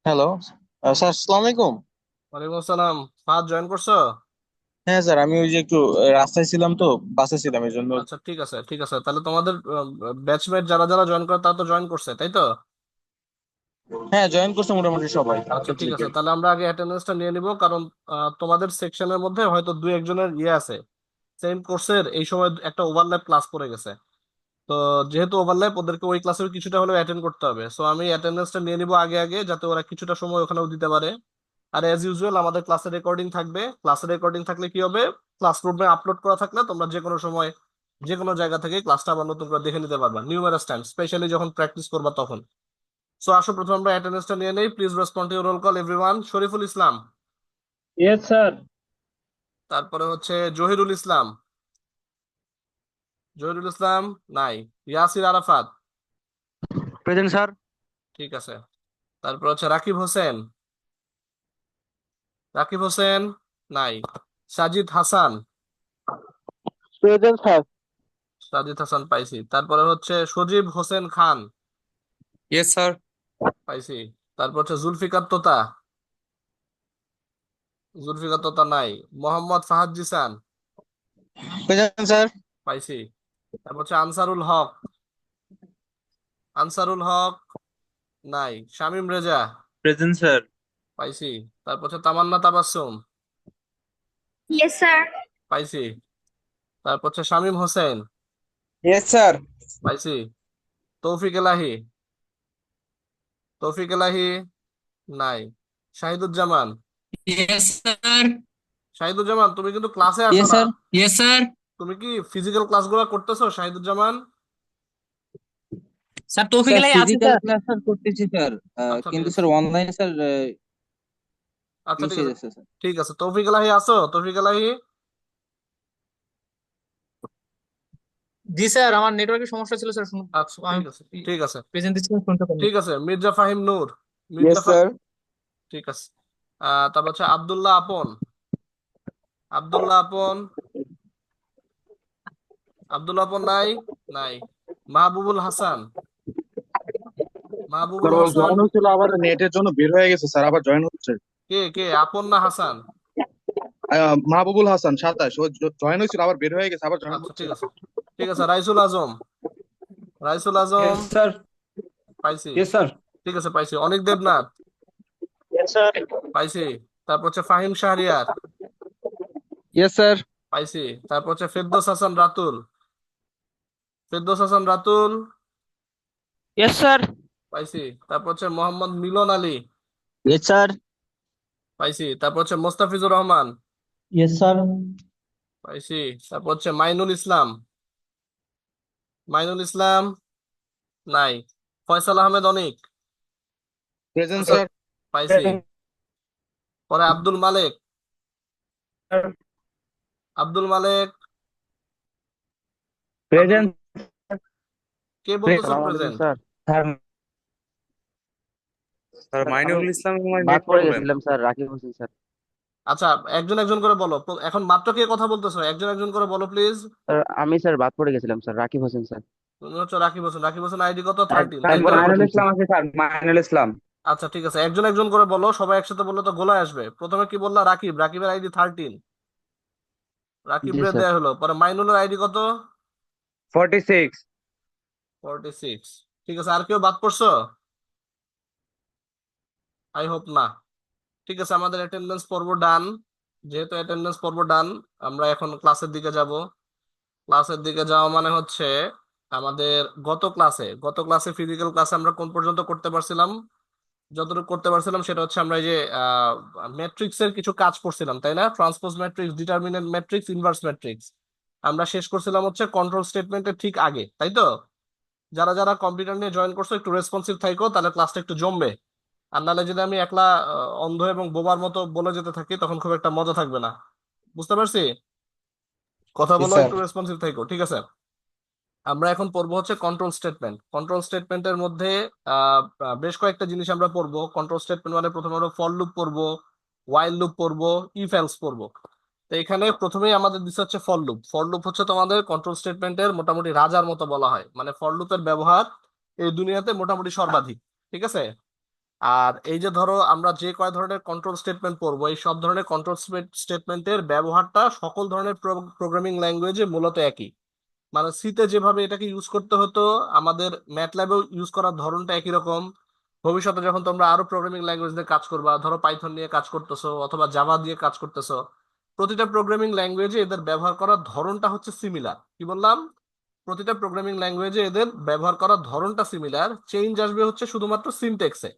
Hello, sir আসসালামু আলাইকুম। ওয়ালাইকুম আসসালাম। ফাহাদ জয়েন করছো? হ্যাঁ স্যার, আমি ওই যে একটু রাস্তায় ছিলাম তো, বাসে ছিলাম এই জন্য। আচ্ছা, ঠিক আছে ঠিক আছে, তাহলে তোমাদের ব্যাচমেট যারা যারা জয়েন করে তারা তো জয়েন করছে, তাই তো? হ্যাঁ, জয়েন করছে মোটামুটি সবাই আচ্ছা, আমাদের ঠিক থেকে। আছে, তাহলে আমরা আগে অ্যাটেন্ডেন্সটা নিয়ে নিব, কারণ তোমাদের সেকশনের মধ্যে হয়তো দুই একজনের ইয়ে আছে, সেম কোর্সের এই সময় একটা ওভারল্যাপ ক্লাস পড়ে গেছে। তো যেহেতু ওভারল্যাপ, ওদেরকে ওই ক্লাসের কিছুটা হলেও অ্যাটেন্ড করতে হবে, সো আমি অ্যাটেন্ডেন্সটা নিয়ে নিব আগে আগে, যাতে ওরা কিছুটা সময় ওখানেও দিতে পারে। আর অ্যাজ ইউজুয়াল আমাদের ক্লাসের রেকর্ডিং থাকবে। ক্লাসের রেকর্ডিং থাকলে কি হবে, ক্লাসরুমে আপলোড করা থাকলে তোমরা যে কোনো সময় যে কোনো জায়গা থেকে ক্লাসটা আবার নতুন করে দেখে নিতে পারবা নিউমারাস টাইম, স্পেশালি যখন প্র্যাকটিস করবা তখন। সো আসো, প্রথমে আমরা অ্যাটেন্ডেন্সটা নিয়ে নেই। Please respond to roll call everyone. Shariful Islam, yes sir. তারপরে হচ্ছে জহিরুল ইসলাম। জহিরুল ইসলাম নাই। ইয়াসির আরাফাত। Present sir. ঠিক আছে। তারপর হচ্ছে রাকিব হোসেন। রাকিব হোসেন নাই। সাজিদ হাসান। Present sir. সাজিদ হাসান পাইছি। তারপরে হচ্ছে সজীব হোসেন খান। Yes sir. পাইছি। তারপর হচ্ছে জুলফিকার তোতা। জুলফিকার তোতা নাই। মোহাম্মদ ফাহাদ জিসান। Present sir. পাইছি। তারপর হচ্ছে আনসারুল হক। আনসারুল হক নাই। শামীম রেজা। Present sir. পাইছি। তারপর হচ্ছে তামান্না তাবাসসুম। Yes, sir. পাইছি। তারপর হচ্ছে শামীম হোসেন। Yes sir. পাইছি। তৌফিক এলাহি। তৌফিক এলাহি নাই। শাহিদুজ্জামান। Yes sir. শাহিদুজ্জামান, তুমি কিন্তু ক্লাসে আসো ইয়েস না। স্যার। Yes sir. তুমি কি ফিজিক্যাল ক্লাসগুলো করতেছো, শাহিদুজ্জামান? স্যার তৌফিক স্যার এলাই আছে ফিজিক্যাল স্যার। ক্লাস স্যার করতেছি স্যার, আচ্ছা, ঠিক কিন্তু আছে। স্যার অনলাইনে স্যার আচ্ছা, মিস ঠিক হয়ে আছে। যাচ্ছে স্যার। ঠিক আছে, তৌফিক এলাহি আছো? তৌফিক এলাহি। জি স্যার, আমার নেটওয়ার্কের সমস্যা ছিল স্যার। আচ্ছা, আমি ঠিক আছে ঠিক আছে। প্রেজেন্টেশন শুনতে পারিনি। ঠিক আছে, মির্জা ফাহিম নূর। Yes Mirza sir. ঠিক আছে। তারপর হচ্ছে আব্দুল্লাহ আপন। আব্দুল্লাহ আপন। আব্দুল্লাহ আপন নাই। নাই। মাহবুবুল হাসান। স্যার মাহবুবুল ও হাসান। জয়েন হয়েছিল, আবার নেটের জন্য বের হয়ে গেছে স্যার, আবার জয়েন হচ্ছে। কে কে, আপন না হাসান? মাহবুবুল হাসান 27, ও জয়েন হয়েছিল আবার বের হয়ে গেছে, আবার জয়েন আচ্ছা, হচ্ছে। ঠিক আছে। ঠিক আছে, রাইসুল আজম। রাইসুল আজম। Yes sir. পাইছি। Yes sir. ঠিক আছে, পাইছি। অনিক দেবনাথ। Yes sir. পাইছি। তারপর হচ্ছে ফাহিম শাহরিয়ার। Yes sir. পাইছি। তারপর হচ্ছে ফেরদৌস হাসান রাতুল। ফেরদৌস হাসান রাতুল। Yes sir. পাইছি। তারপর হচ্ছে মোহাম্মদ মিলন আলী। Yes sir. পাইছি। তারপর হচ্ছে মোস্তাফিজুর রহমান। Yes sir. পাইছি। তারপর হচ্ছে মাইনুল ইসলাম। মাইনুল ইসলাম নাই। ফয়সাল আহমেদ অনিক। Present sir. পাইছি। পরে আব্দুল মালেক। আব্দুল মালেক। আব্দুল, প্রেজেন্ট। কে বলতেছো আসসালামু আলাইকুম প্রেজেন্ট? স্যার। স্যার স্যার আমি মাইনুল ইসলাম আমার বাদ নেট পড়ে প্রবলেম। গেছিলাম স্যার, রাকিব হোসেন স্যার। আচ্ছা, একজন একজন করে বলো। এখন মাত্র কে কথা বলতেছো, একজন একজন করে বলো প্লিজ। স্যার আমি স্যার বাদ পড়ে গেছিলাম স্যার, রাকিব হোসেন স্যার। তুমি হচ্ছে রাকিব হোসেন। রাকিব হোসেন আইডি কত? 13, তাই তারপর তো? মাইনুল ইসলাম আছে স্যার, মাইনুল ইসলাম। আচ্ছা, ঠিক আছে, একজন একজন করে বলো, সবাই একসাথে বললে তো গোলায় আসবে। প্রথমে কি বললা? রাকিব। রাকিবের আইডি 13। রাকিব জি রে স্যার। দেয়া হলো। পরে মাইনুলের আইডি কত? 46। 46। ঠিক আছে, আর কেউ বাদ পড়ছো? আই হোপ না। ঠিক আছে, আমাদের অ্যাটেন্ডেন্স পর্ব ডান। যেহেতু অ্যাটেন্ডেন্স পর্ব ডান, আমরা এখন ক্লাসের দিকে যাব। ক্লাসের দিকে যাওয়া মানে হচ্ছে আমাদের গত ক্লাসে ফিজিক্যাল ক্লাসে আমরা কোন পর্যন্ত করতে পারছিলাম? যতটুকু করতে পারছিলাম সেটা হচ্ছে আমরা এই যে ম্যাট্রিক্স এর কিছু কাজ করছিলাম, তাই না? Transpose matrix, determinant matrix, inverse matrix. আমরা শেষ করছিলাম হচ্ছে কন্ট্রোল স্টেটমেন্টের ঠিক আগে, তাই তো? যারা যারা কম্পিউটার নিয়ে জয়েন করছো একটু রেসপন্সিভ থাইকো, তাহলে ক্লাসটা একটু জমবে। আর নাহলে যদি আমি একলা অন্ধ এবং বোবার মতো বলে যেতে থাকি, তখন খুব একটা মজা থাকবে না। বুঝতে পারছি? কথা জি বলো, স্যার। একটু রেসপন্সিভ থাইকো, ঠিক আছে? আমরা এখন পড়বো হচ্ছে কন্ট্রোল স্টেটমেন্ট। কন্ট্রোল স্টেটমেন্টের মধ্যে বেশ কয়েকটা জিনিস আমরা পড়বো। কন্ট্রোল স্টেটমেন্ট মানে প্রথমে আমরা ফর লুপ পড়বো, ওয়াইল লুপ পড়বো, ইফ এলস পড়বো। তো এখানে প্রথমেই আমাদের দিচ্ছে হচ্ছে ফর লুপ। ফর লুপ হচ্ছে তোমাদের কন্ট্রোল স্টেটমেন্টের মোটামুটি রাজার মতো বলা হয়, মানে ফর লুপের ব্যবহার এই দুনিয়াতে মোটামুটি সর্বাধিক। ঠিক আছে? আর এই যে ধরো আমরা যে কয় ধরনের কন্ট্রোল স্টেটমেন্ট পড়বো, এই সব ধরনের কন্ট্রোল স্টেটমেন্টের ব্যবহারটা সকল ধরনের প্রোগ্রামিং ল্যাঙ্গুয়েজে মূলত একই। মানে সিতে যেভাবে এটাকে ইউজ করতে হতো, আমাদের ম্যাটল্যাবেও ইউজ করার ধরনটা একই রকম। ভবিষ্যতে যখন তোমরা আরো প্রোগ্রামিং ল্যাঙ্গুয়েজ নিয়ে কাজ করবা, ধরো পাইথন নিয়ে কাজ করতেছো অথবা জাভা দিয়ে কাজ করতেছো, প্রতিটা প্রোগ্রামিং ল্যাঙ্গুয়েজে এদের ব্যবহার করার ধরনটা হচ্ছে সিমিলার। কি বললাম? প্রতিটা প্রোগ্রামিং ল্যাঙ্গুয়েজে এদের ব্যবহার করার ধরনটা সিমিলার, চেঞ্জ আসবে হচ্ছে শুধুমাত্র সিনটেক্সে।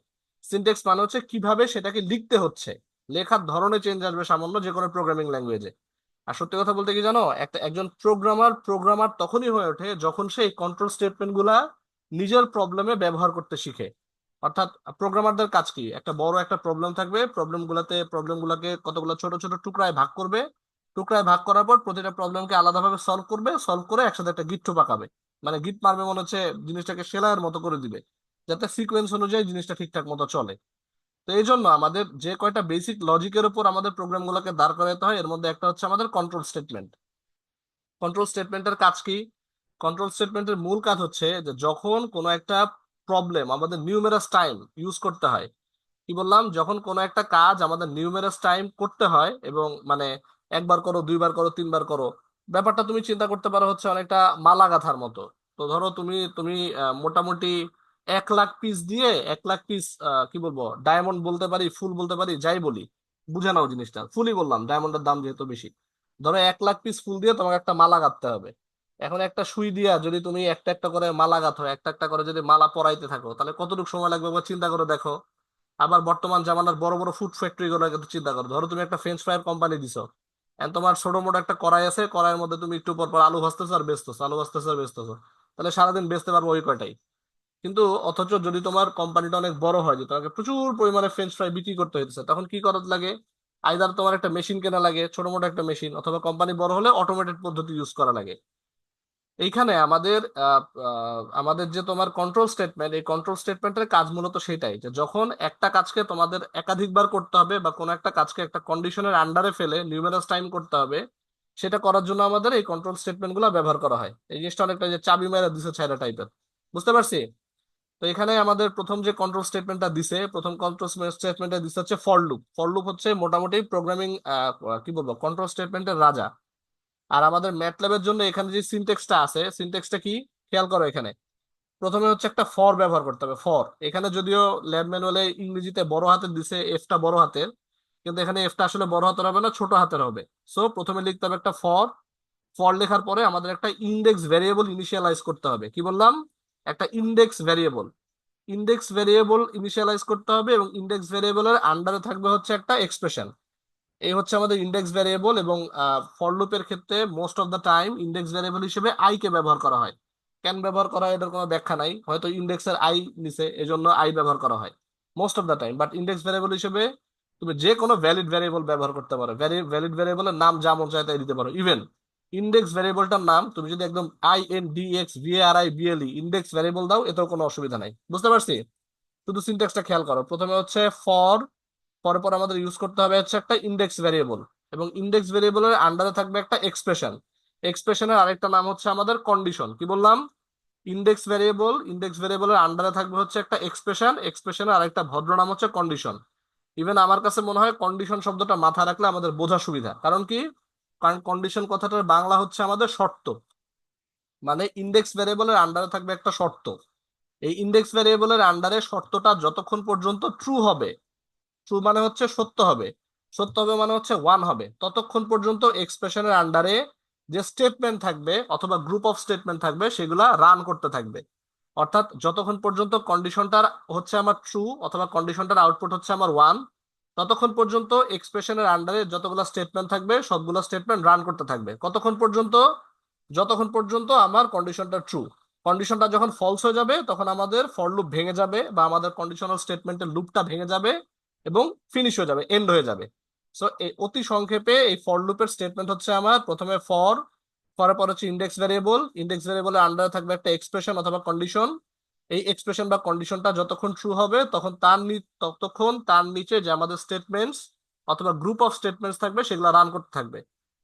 সিনটেক্স মানে হচ্ছে কিভাবে সেটাকে লিখতে হচ্ছে, লেখার ধরনে চেঞ্জ আসবে সামান্য যে কোনো প্রোগ্রামিং ল্যাঙ্গুয়েজে। আর সত্যি কথা বলতে কি জানো, একজন প্রোগ্রামার প্রোগ্রামার তখনই হয়ে ওঠে যখন সে এই কন্ট্রোল স্টেটমেন্ট গুলা নিজের প্রবলেমে ব্যবহার করতে শিখে। অর্থাৎ প্রোগ্রামারদের কাজ কি, একটা বড় একটা প্রবলেম থাকবে, প্রবলেম গুলাকে কতগুলো ছোট ছোট টুকরায় ভাগ করবে, টুকরায় ভাগ করার পর প্রতিটা প্রবলেমকে আলাদাভাবে সলভ করবে, সলভ করে একসাথে একটা গিট্টু পাকাবে। মানে গিট মারবে, মনে হচ্ছে জিনিসটাকে সেলাইয়ের মতো করে দিবে, যাতে সিকোয়েন্স অনুযায়ী জিনিসটা ঠিকঠাক মতো চলে। তো এই জন্য আমাদের যে কয়টা বেসিক লজিকের উপর আমাদের প্রোগ্রামগুলোকে দাঁড় করাতে হয়, এর মধ্যে একটা হচ্ছে আমাদের কন্ট্রোল স্টেটমেন্ট। কন্ট্রোল স্টেটমেন্টের কাজ কি? কন্ট্রোল স্টেটমেন্টের মূল কাজ হচ্ছে যে যখন কোনো একটা প্রবলেম আমাদের নিউমেরাস টাইম ইউজ করতে হয়, কি বললাম, যখন কোনো একটা কাজ আমাদের নিউমেরাস টাইম করতে হয়, এবং মানে একবার করো, দুইবার করো, তিনবার করো, ব্যাপারটা তুমি চিন্তা করতে পারো হচ্ছে অনেকটা মালা গাঁথার মতো। তো ধরো তুমি তুমি মোটামুটি 1 লাখ পিস দিয়ে 1 লাখ পিস, কি বলবো, ডায়মন্ড বলতে পারি, ফুল বলতে পারি, যাই বলি, বুঝে নাও জিনিসটা, ফুলই বললাম, ডায়মন্ডের দাম যেহেতু বেশি। ধরো 1 লাখ পিস ফুল দিয়ে তোমাকে একটা মালা গাঁথতে হবে। এখন একটা সুই দিয়া যদি তুমি একটা একটা করে মালা গাঁথো, একটা একটা করে যদি মালা পরাইতে থাকো, তাহলে কতটুকু সময় লাগবে একবার চিন্তা করে দেখো। আবার বর্তমান জামানার বড় বড় ফুড ফ্যাক্টরি গুলো কিন্তু চিন্তা করো, ধরো তুমি একটা ফ্রেঞ্চ ফ্রাইয়ের কোম্পানি দিছো, এন্ড তোমার ছোট মোটো একটা কড়াই আছে, কড়াইয়ের মধ্যে তুমি একটু পর পর আলু ভাজতেছো আর বেচতেছো, আলু ভাজতেছো আর বেচতেছো, তাহলে সারাদিন বেচতে পারবো ওই কয়টাই। কিন্তু অথচ যদি তোমার কোম্পানিটা অনেক বড় হয়, যে তোমাকে প্রচুর পরিমাণে ফ্রেঞ্চ ফ্রাই বিক্রি করতে হইতেছে, তখন কি করা লাগে? আইদার তোমার একটা মেশিন কেনা লাগে, ছোট মোটো একটা মেশিন, অথবা কোম্পানি বড় হলে অটোমেটেড পদ্ধতি ইউজ করা লাগে। এইখানে আমাদের যে তোমার কন্ট্রোল স্টেটমেন্ট, এই কন্ট্রোল স্টেটমেন্টের কাজ মূলত সেটাই, যে যখন একটা কাজকে তোমাদের একাধিকবার করতে হবে বা কোনো একটা কাজকে একটা কন্ডিশনের আন্ডারে ফেলে নিউমেরাস টাইম করতে হবে, সেটা করার জন্য আমাদের এই কন্ট্রোল স্টেটমেন্ট গুলো ব্যবহার করা হয়। এই জিনিসটা অনেকটা যে চাবি মেরে দিছে ছাইরা টাইপের, বুঝতে পারছি? তো এখানে আমাদের প্রথম যে কন্ট্রোল স্টেটমেন্টটা দিছে, প্রথম কন্ট্রোল স্টেটমেন্টটা দিছে হচ্ছে ফর লুপ। ফর লুপ হচ্ছে মোটামুটি প্রোগ্রামিং, কি বলবো, কন্ট্রোল স্টেটমেন্টের রাজা। আর আমাদের ম্যাটল্যাবের জন্য এখানে যে সিনটেক্সটা আছে, সিনটেক্সটা কি, খেয়াল করো। এখানে প্রথমে হচ্ছে একটা ফর ব্যবহার করতে হবে। ফর, এখানে যদিও ল্যাব ম্যানুয়ালে ইংরেজিতে বড় হাতের দিছে, এফটা বড় হাতের, কিন্তু এখানে এফটা আসলে বড় হাতের হবে না, ছোট হাতের হবে। সো প্রথমে লিখতে হবে একটা ফর। ফর লেখার পরে আমাদের একটা ইন্ডেক্স ভ্যারিয়েবল ইনিশিয়ালাইজ করতে হবে। কি বললাম? একটা ইন্ডেক্স ভ্যারিয়েবল ইনিশিয়ালাইজ করতে হবে, এবং ইন্ডেক্স ভ্যারিয়েবলের আন্ডারে থাকবে হচ্ছে একটা এক্সপ্রেশন। এই হচ্ছে আমাদের ইন্ডেক্স ভ্যারিয়েবল। এবং ফর লুপের ক্ষেত্রে most of the time index variable হিসেবে আই কে ব্যবহার করা হয়। কেন ব্যবহার করা হয় এটার কোনো ব্যাখ্যা নাই, হয়তো ইন্ডেক্সের আই নিচে, এজন্য আই ব্যবহার করা হয় most of the time. But index variable হিসেবে তুমি যে কোনো ভ্যালিড ভ্যারিয়েবল ব্যবহার করতে পারো, ভ্যালিড ভ্যারিয়েবলের নাম যা মন চায় তাই দিতে পারো। ইভেন ইন্ডেক্স ভ্যারিয়েবলটার নাম তুমি যদি একদম INDEX ইন্ডেক্স ভ্যারিয়েবল দাও, এতেও কোনো অসুবিধা নাই, বুঝতে পারছি? শুধু সিনট্যাক্সটা খেয়াল করো। প্রথমে হচ্ছে ফর, পরে পর আমাদের ইউজ করতে হবে হচ্ছে একটা ইন্ডেক্স ভ্যারিয়েবল, এবং ইন্ডেক্স ভ্যারিয়েবলের আন্ডারে থাকবে একটা এক্সপ্রেশন। এক্সপ্রেশনের আরেকটা নাম হচ্ছে আমাদের কন্ডিশন। কি বললাম? ইন্ডেক্স ভ্যারিয়েবলের আন্ডারে থাকবে হচ্ছে একটা এক্সপ্রেশন, এক্সপ্রেশনের আরেকটা ভদ্র নাম হচ্ছে কন্ডিশন। ইভেন আমার কাছে মনে হয় কন্ডিশন শব্দটা মাথায় রাখলে আমাদের বোঝা সুবিধা। কারণ কি? কারণ কন্ডিশন কথাটার বাংলা হচ্ছে আমাদের শর্ত। মানে ইন্ডেক্স ভ্যারিয়েবলের আন্ডারে থাকবে একটা শর্ত। এই ইন্ডেক্স ভ্যারিয়েবলের আন্ডারে শর্তটা যতক্ষণ পর্যন্ত ট্রু হবে, ট্রু মানে হচ্ছে সত্য হবে, সত্য হবে মানে হচ্ছে 1 হবে, ততক্ষণ পর্যন্ত এক্সপ্রেশনের আন্ডারে যে স্টেটমেন্ট থাকবে অথবা গ্রুপ অফ স্টেটমেন্ট থাকবে সেগুলা রান করতে থাকবে। অর্থাৎ যতক্ষণ পর্যন্ত কন্ডিশনটার হচ্ছে আমার ট্রু অথবা কন্ডিশনটার আউটপুট হচ্ছে আমার 1, ততক্ষণ পর্যন্ত এক্সপ্রেশনের আন্ডারে যতগুলো স্টেটমেন্ট থাকবে সবগুলো স্টেটমেন্ট রান করতে থাকবে। কতক্ষণ পর্যন্ত? যতক্ষণ পর্যন্ত আমার কন্ডিশনটা ট্রু। কন্ডিশনটা যখন ফলস হয়ে যাবে, তখন আমাদের ফর লুপ ভেঙে যাবে, বা আমাদের কন্ডিশনাল স্টেটমেন্টের লুপটা ভেঙে যাবে এবং ফিনিশ হয়ে যাবে, এন্ড হয়ে যাবে। সো এই অতি সংক্ষেপে এই ফর লুপের স্টেটমেন্ট হচ্ছে আমার প্রথমে ফর, ফরের পর হচ্ছে ইন্ডেক্স ভ্যারিয়েবলের আন্ডারে থাকবে একটা এক্সপ্রেশন অথবা কন্ডিশন। এই এক্সপ্রেশন বা কন্ডিশনটা যতক্ষণ ট্রু হবে তখন ততক্ষণ তার নিচে যে আমাদের স্টেটমেন্টস অথবা গ্রুপ অফ স্টেটমেন্টস থাকবে সেগুলো রান করতে থাকবে।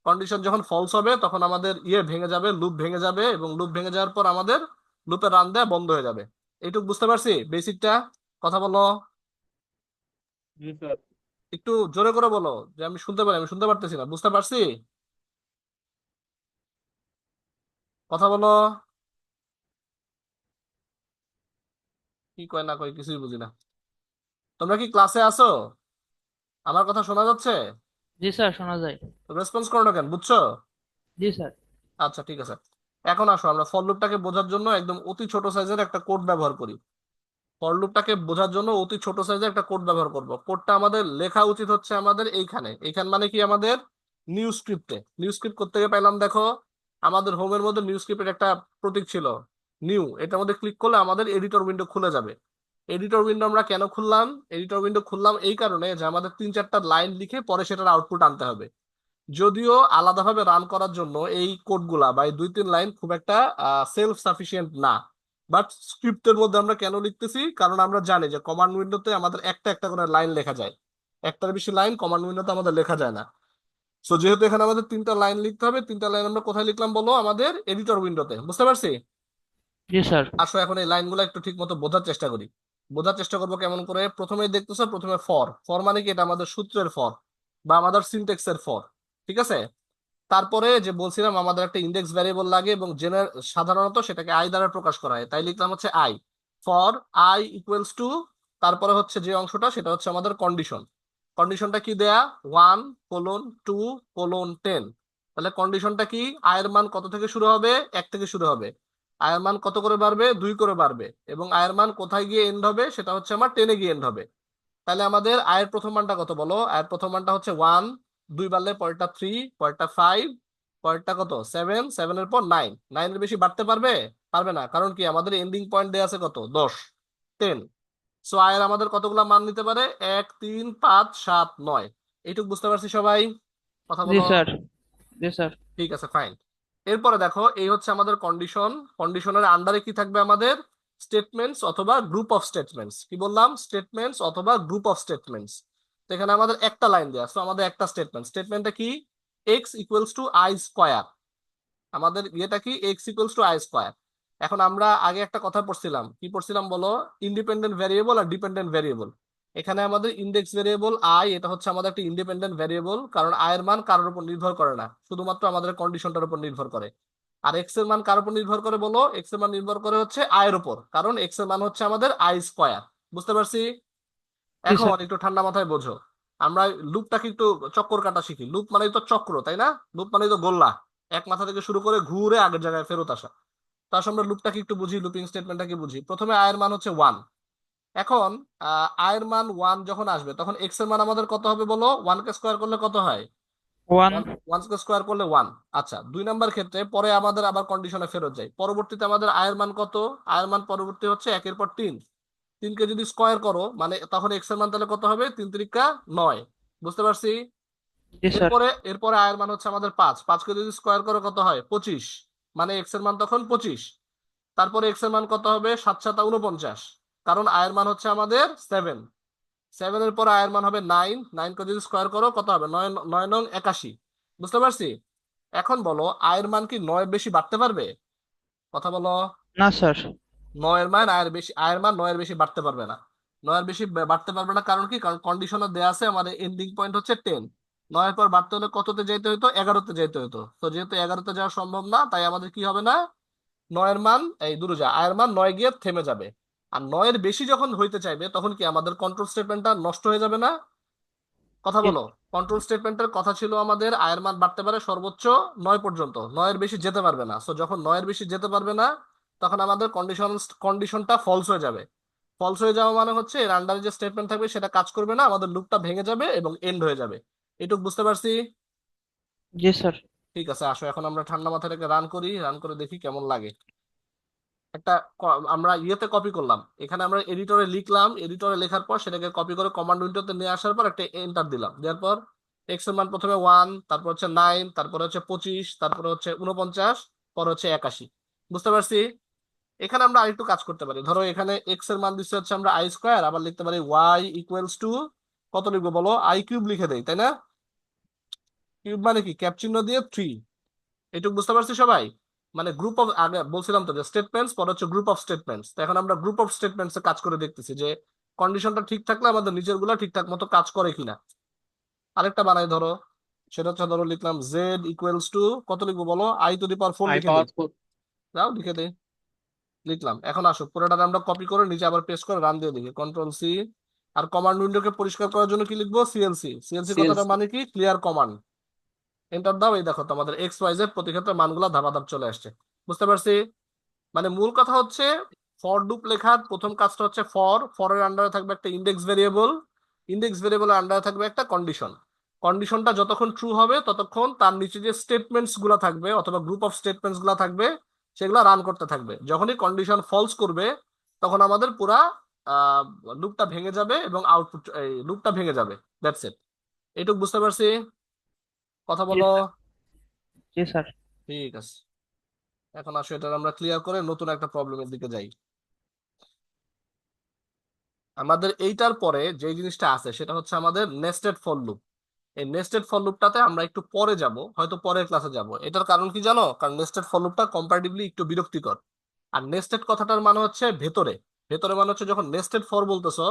কন্ডিশন যখন ফলস হবে তখন আমাদের ভেঙে যাবে, লুপ ভেঙে যাবে, এবং লুপ ভেঙে যাওয়ার পর আমাদের লুপে রান দেওয়া বন্ধ হয়ে যাবে। এইটুকু বুঝতে পারছি বেসিকটা? কথা বলো। জি স্যার। একটু জোরে করে বলো, যে আমি শুনতে পারি, আমি শুনতে পারতেছি না, বুঝতে পারছি? কথা বলো। কি কয় না কয় কিছুই বুঝি না। তোমরা কি ক্লাসে আছো? আমার কথা শোনা যাচ্ছে? জি স্যার, শোনা যায়। রেসপন্স করো না কেন, বুঝছো? জি স্যার। আচ্ছা ঠিক আছে। এখন আসো আমরা ফর লুপটাকে বোঝার জন্য একদম অতি ছোট সাইজের একটা কোড ব্যবহার করি। ফর লুপটাকে বোঝার জন্য অতি ছোট সাইজের একটা কোড ব্যবহার করব। কোডটা আমাদের লেখা উচিত হচ্ছে আমাদের এইখানে, এইখান মানে কি আমাদের নিউ স্ক্রিপ্টে। নিউ স্ক্রিপ্ট করতে গিয়ে পেলাম, দেখো আমাদের হোমের মধ্যে নিউ স্ক্রিপ্টের একটা প্রতীক ছিল নিউ, এটার মধ্যে ক্লিক করলে আমাদের এডিটর উইন্ডো খুলে যাবে। এডিটর উইন্ডো আমরা কেন খুললাম? এডিটর উইন্ডো খুললাম এই কারণে যে আমাদের 3-4টা লাইন লিখে পরে সেটার আউটপুট আনতে হবে। যদিও আলাদাভাবে রান করার জন্য এই কোডগুলা বা এই 2-3 লাইন খুব একটা সেলফ সাফিসিয়েন্ট না, বাট স্ক্রিপ্টের মধ্যে আমরা কেন লিখতেছি, কারণ আমরা জানি যে কমান্ড উইন্ডোতে আমাদের একটা একটা করে লাইন লেখা যায়, একটার বেশি লাইন কমান্ড উইন্ডোতে আমাদের লেখা যায় না। সো যেহেতু এখানে আমাদের 3টা লাইন লিখতে হবে, 3টা লাইন আমরা কোথায় লিখলাম বলো? আমাদের এডিটর উইন্ডোতে, বুঝতে পারছি? জি স্যার। আসো এখন এই লাইনগুলো একটু ঠিক মতো বোঝার চেষ্টা করি। বোঝার চেষ্টা করবো কেমন করে? প্রথমেই দেখতেছো, প্রথমে ফর, ফর মানে কি? এটা আমাদের সূত্রের ফর বা আমাদের সিনট্যাক্সের ফর, ঠিক আছে? তারপরে যে বলছিলাম আমাদের একটা ইন্ডেক্স ভ্যারিয়েবল লাগে এবং সাধারণত সেটাকে আই দ্বারা প্রকাশ করা হয়, তাই লিখলাম হচ্ছে I. For I equals to, তারপরে হচ্ছে যে অংশটা সেটা হচ্ছে আমাদের কন্ডিশন। কন্ডিশনটা কি দেয়া? 1:2:10। তাহলে কন্ডিশনটা কি? আয়ের মান কত থেকে শুরু হবে? 1 থেকে শুরু হবে। আয়ের মান কত করে বাড়বে? 2 করে বাড়বে। এবং আয়ের মান কোথায় গিয়ে এন্ড হবে? সেটা হচ্ছে আমার 10-এ গিয়ে এন্ড হবে। তাহলে আমাদের আয়ের প্রথম মানটা কত বলো? আয়ের প্রথম মানটা হচ্ছে 1, 2 বাড়লে পরেরটা 3, পরেরটা 5, পরেরটা কত 7, 7 এর পর 9। 9 এর বেশি বাড়তে পারবে? পারবে না, কারণ কি আমাদের এন্ডিং পয়েন্ট দেয়া আছে কত? 10, 10। সো আয়ের আমাদের কতগুলা মান নিতে পারে? 1, 3, 5, 7, 9। এইটুকু বুঝতে পারছি সবাই? কথা জি বলো। স্যার। জি স্যার। ঠিক আছে, ফাইন। এরপরে দেখো, এই হচ্ছে আমাদের কন্ডিশন। কন্ডিশনের আন্ডারে কি থাকবে আমাদের? স্টেটমেন্টস অথবা গ্রুপ অফ স্টেটমেন্টস। কি বললাম? স্টেটমেন্টস অথবা গ্রুপ অফ স্টেটমেন্টস। তো এখানে আমাদের একটা লাইন দেওয়া, তো আমাদের একটা স্টেটমেন্ট। স্টেটমেন্টটা কি? X equals two I square. আমাদের ইয়েটা কি? X equals two I square. এখন আমরা আগে একটা কথা পড়ছিলাম, কি পড়ছিলাম বলো? ইন্ডিপেন্ডেন্ট ভ্যারিয়েবল আর ডিপেন্ডেন্ট ভ্যারিয়েবল। এখানে আমাদের ইন্ডেক্স ভ্যারিয়েবল আই, এটা হচ্ছে আমাদের একটা ইন্ডিপেন্ডেন্ট ভ্যারিয়েবল, কারণ আই এর মান কারোর উপর নির্ভর করে না, শুধুমাত্র আমাদের কন্ডিশনটার উপর নির্ভর করে। আর এক্স এর মান কার উপর নির্ভর করে বলো? এক্স এর মান নির্ভর করে হচ্ছে আই এর উপর, কারণ এক্স এর মান হচ্ছে আমাদের আই স্কোয়ার। বুঝতে পারছি? জি এখন স্যার। একটু ঠান্ডা মাথায় বোঝো। আমরা লুপটাকে একটু চক্কর কাটা শিখি। লুপ মানেই তো চক্র, তাই না? লুপ মানেই তো গোল্লা, এক মাথা থেকে শুরু করে ঘুরে আগের জায়গায় ফেরত আসা। তো আসলে আমরা লুপটাকে একটু বুঝি, লুপিং স্টেটমেন্টটাকে বুঝি। প্রথমে আয়ের মান হচ্ছে 1। এখন আয়ের মান 1 যখন আসবে, তখন এক্স এর মান আমাদের কত হবে বলো? 1 কে স্কোয়ার করলে কত হয়? ওয়ান। 1 কে স্কোয়ার করলে 1। আচ্ছা, 2 নাম্বার ক্ষেত্রে পরে আমাদের আবার কন্ডিশনে ফেরত যাই। পরবর্তীতে আমাদের আয়ের মান কত? আয়ের মান পরবর্তী হচ্ছে 1-এর পর 3। 3 কে যদি স্কোয়ার করো মানে তখন এক্স এর মান তাহলে কত হবে? 3-3 9। বুঝতে পারছি? জি স্যার। এরপরে এরপরে আয়ের মান হচ্ছে আমাদের 5। 5 কে যদি স্কোয়ার করো কত হয়? 25। মানে এক্স এর মান তখন 25। তারপরে এক্স এর মান কত হবে? 7-7 49, কারণ আয়ের মান হচ্ছে আমাদের 7। 7 এর পর আয়ের মান হবে 9। 9 কে যদি স্কোয়ার করো কত হবে? 9 9 নং 81। বুঝতে পারছি? এখন বলো, আয়ের মান কি 9 বেশি বাড়তে পারবে? কথা বলো। না স্যার। 9 এর মান আয়ের বেশি, আয়ের মান 9 এর বেশি বাড়তে পারবে না। 9 এর বেশি বাড়তে পারবে না, কারণ কি? কারণ কন্ডিশনে দেয়া আছে আমাদের এন্ডিং পয়েন্ট হচ্ছে 10। 9 এর পর বাড়তে হলে কততে যেতে হতো? 11-তে যেতে হতো। তো যেহেতু 11-তে যাওয়া সম্ভব না, তাই আমাদের কি হবে না? 9 এর মান এই দূরে যা, আয়ের মান 9 গিয়ে থেমে যাবে। আর 9 এর বেশি যখন হইতে চাইবে তখন কি আমাদের কন্ট্রোল স্টেটমেন্টটা নষ্ট হয়ে যাবে না? কথা জি বলো। কন্ট্রোল স্টেটমেন্টের কথা ছিল আমাদের আয়ের মান বাড়তে পারে সর্বোচ্চ 9 পর্যন্ত, 9 এর বেশি যেতে পারবে না। সো যখন 9 এর বেশি যেতে পারবে না, তখন আমাদের কন্ডিশনটা ফলস হয়ে যাবে। ফলস হয়ে যাওয়া মানে হচ্ছে এর আন্ডারে যে স্টেটমেন্ট থাকবে সেটা কাজ করবে না, আমাদের লুপটা ভেঙে যাবে এবং এন্ড হয়ে যাবে। এটুকু বুঝতে পারছি? জি স্যার। ঠিক আছে, আসো এখন আমরা ঠান্ডা মাথায় রেখে রান করি, রান করে দেখি কেমন লাগে। একটা আমরা ইয়েতে কপি করলাম, এখানে আমরা এডিটরে লিখলাম, এডিটরে লেখার পর সেটাকে কপি করে কমান্ড উইন্ডোতে নিয়ে আসার পর একটা এন্টার দিলাম, দেওয়ার পর এক্স এর মান প্রথমে 1, তারপর হচ্ছে 9, তারপর হচ্ছে 25, তারপর হচ্ছে 49, পর হচ্ছে 81। বুঝতে পারছি? এখানে আমরা আরেকটু কাজ করতে পারি। ধরো এখানে এক্স এর মান দিচ্ছে হচ্ছে আমরা আই স্কোয়ার, আবার লিখতে পারি ওয়াই ইকুয়ালস টু কত লিখবো বলো? আই কিউব লিখে দেই, তাই না? কিউব মানে কি? ক্যাপ চিহ্ন দিয়ে 3। এটুকু বুঝতে পারছি সবাই? মানে গ্রুপ অফ, আগে বলছিলাম তো যে স্টেটমেন্টস পরে হচ্ছে গ্রুপ অফ স্টেটমেন্টস। তো এখন আমরা গ্রুপ অফ স্টেটমেন্টস এ কাজ করে দেখতেছি যে কন্ডিশনটা ঠিক থাকলে আমাদের নিচের গুলা ঠিকঠাক মতো কাজ করে কিনা। আরেকটা বানাই ধরো, সেটা হচ্ছে ধরো লিখলাম জেড ইকুয়ালস টু কত লিখবো বলো, I to the power 4 I লিখে পাওয়ার দিই। 4। যাও লিখে দিই, লিখলাম। এখন আসো পুরোটা আমরা কপি করে নিচে আবার পেস্ট করে রান দিয়ে দিই, কন্ট্রোল সি। আর কমান্ড উইন্ডোকে পরিষ্কার করার জন্য কি লিখবো, সিএলসি। সিএলসি কথাটা সিএলসি। মানে কি, ক্লিয়ার কমান্ড। এন্টার দাও, এই দেখো তোমাদের এক্স ওয়াই জেড প্রতি ক্ষেত্রে মানগুলো ধাপাধাপ চলে আসছে। বুঝতে পারছি? মানে মূল কথা হচ্ছে ফর লুপ লেখার প্রথম কাজটা হচ্ছে ফরের আন্ডারে থাকবে একটা ইন্ডেক্স ভেরিয়েবল, ইন্ডেক্স ভেরিয়েবলের আন্ডারে থাকবে একটা কন্ডিশন। কন্ডিশনটা যতক্ষণ ট্রু হবে ততক্ষণ তার নিচে যে স্টেটমেন্টস গুলা থাকবে অথবা গ্রুপ অফ স্টেটমেন্টস গুলা থাকবে সেগুলা রান করতে থাকবে। যখনই কন্ডিশন ফলস করবে তখন আমাদের পুরা লুপটা ভেঙে যাবে এবং আউটপুট এই লুপটা ভেঙে যাবে। That's it. এইটুকু বুঝতে পারছি? কথা বলো। জি স্যার। ঠিক আছে, এখন আসো এটা আমরা ক্লিয়ার করে নতুন একটা প্রবলেমের দিকে যাই। আমাদের এইটার পরে যে জিনিসটা আছে সেটা হচ্ছে আমাদের নেস্টেড ফর লুপ। এই নেস্টেড ফর লুপটাতে আমরা একটু পরে যাব, হয়তো পরের ক্লাসে যাব। এটার কারণ কি জানো? কারণ নেস্টেড ফর লুপটা কম্পারেটিভলি একটু বিরক্তিকর। আর নেস্টেড কথাটার মানে হচ্ছে ভেতরে, ভেতরে মানে হচ্ছে যখন নেস্টেড ফর বলতেছো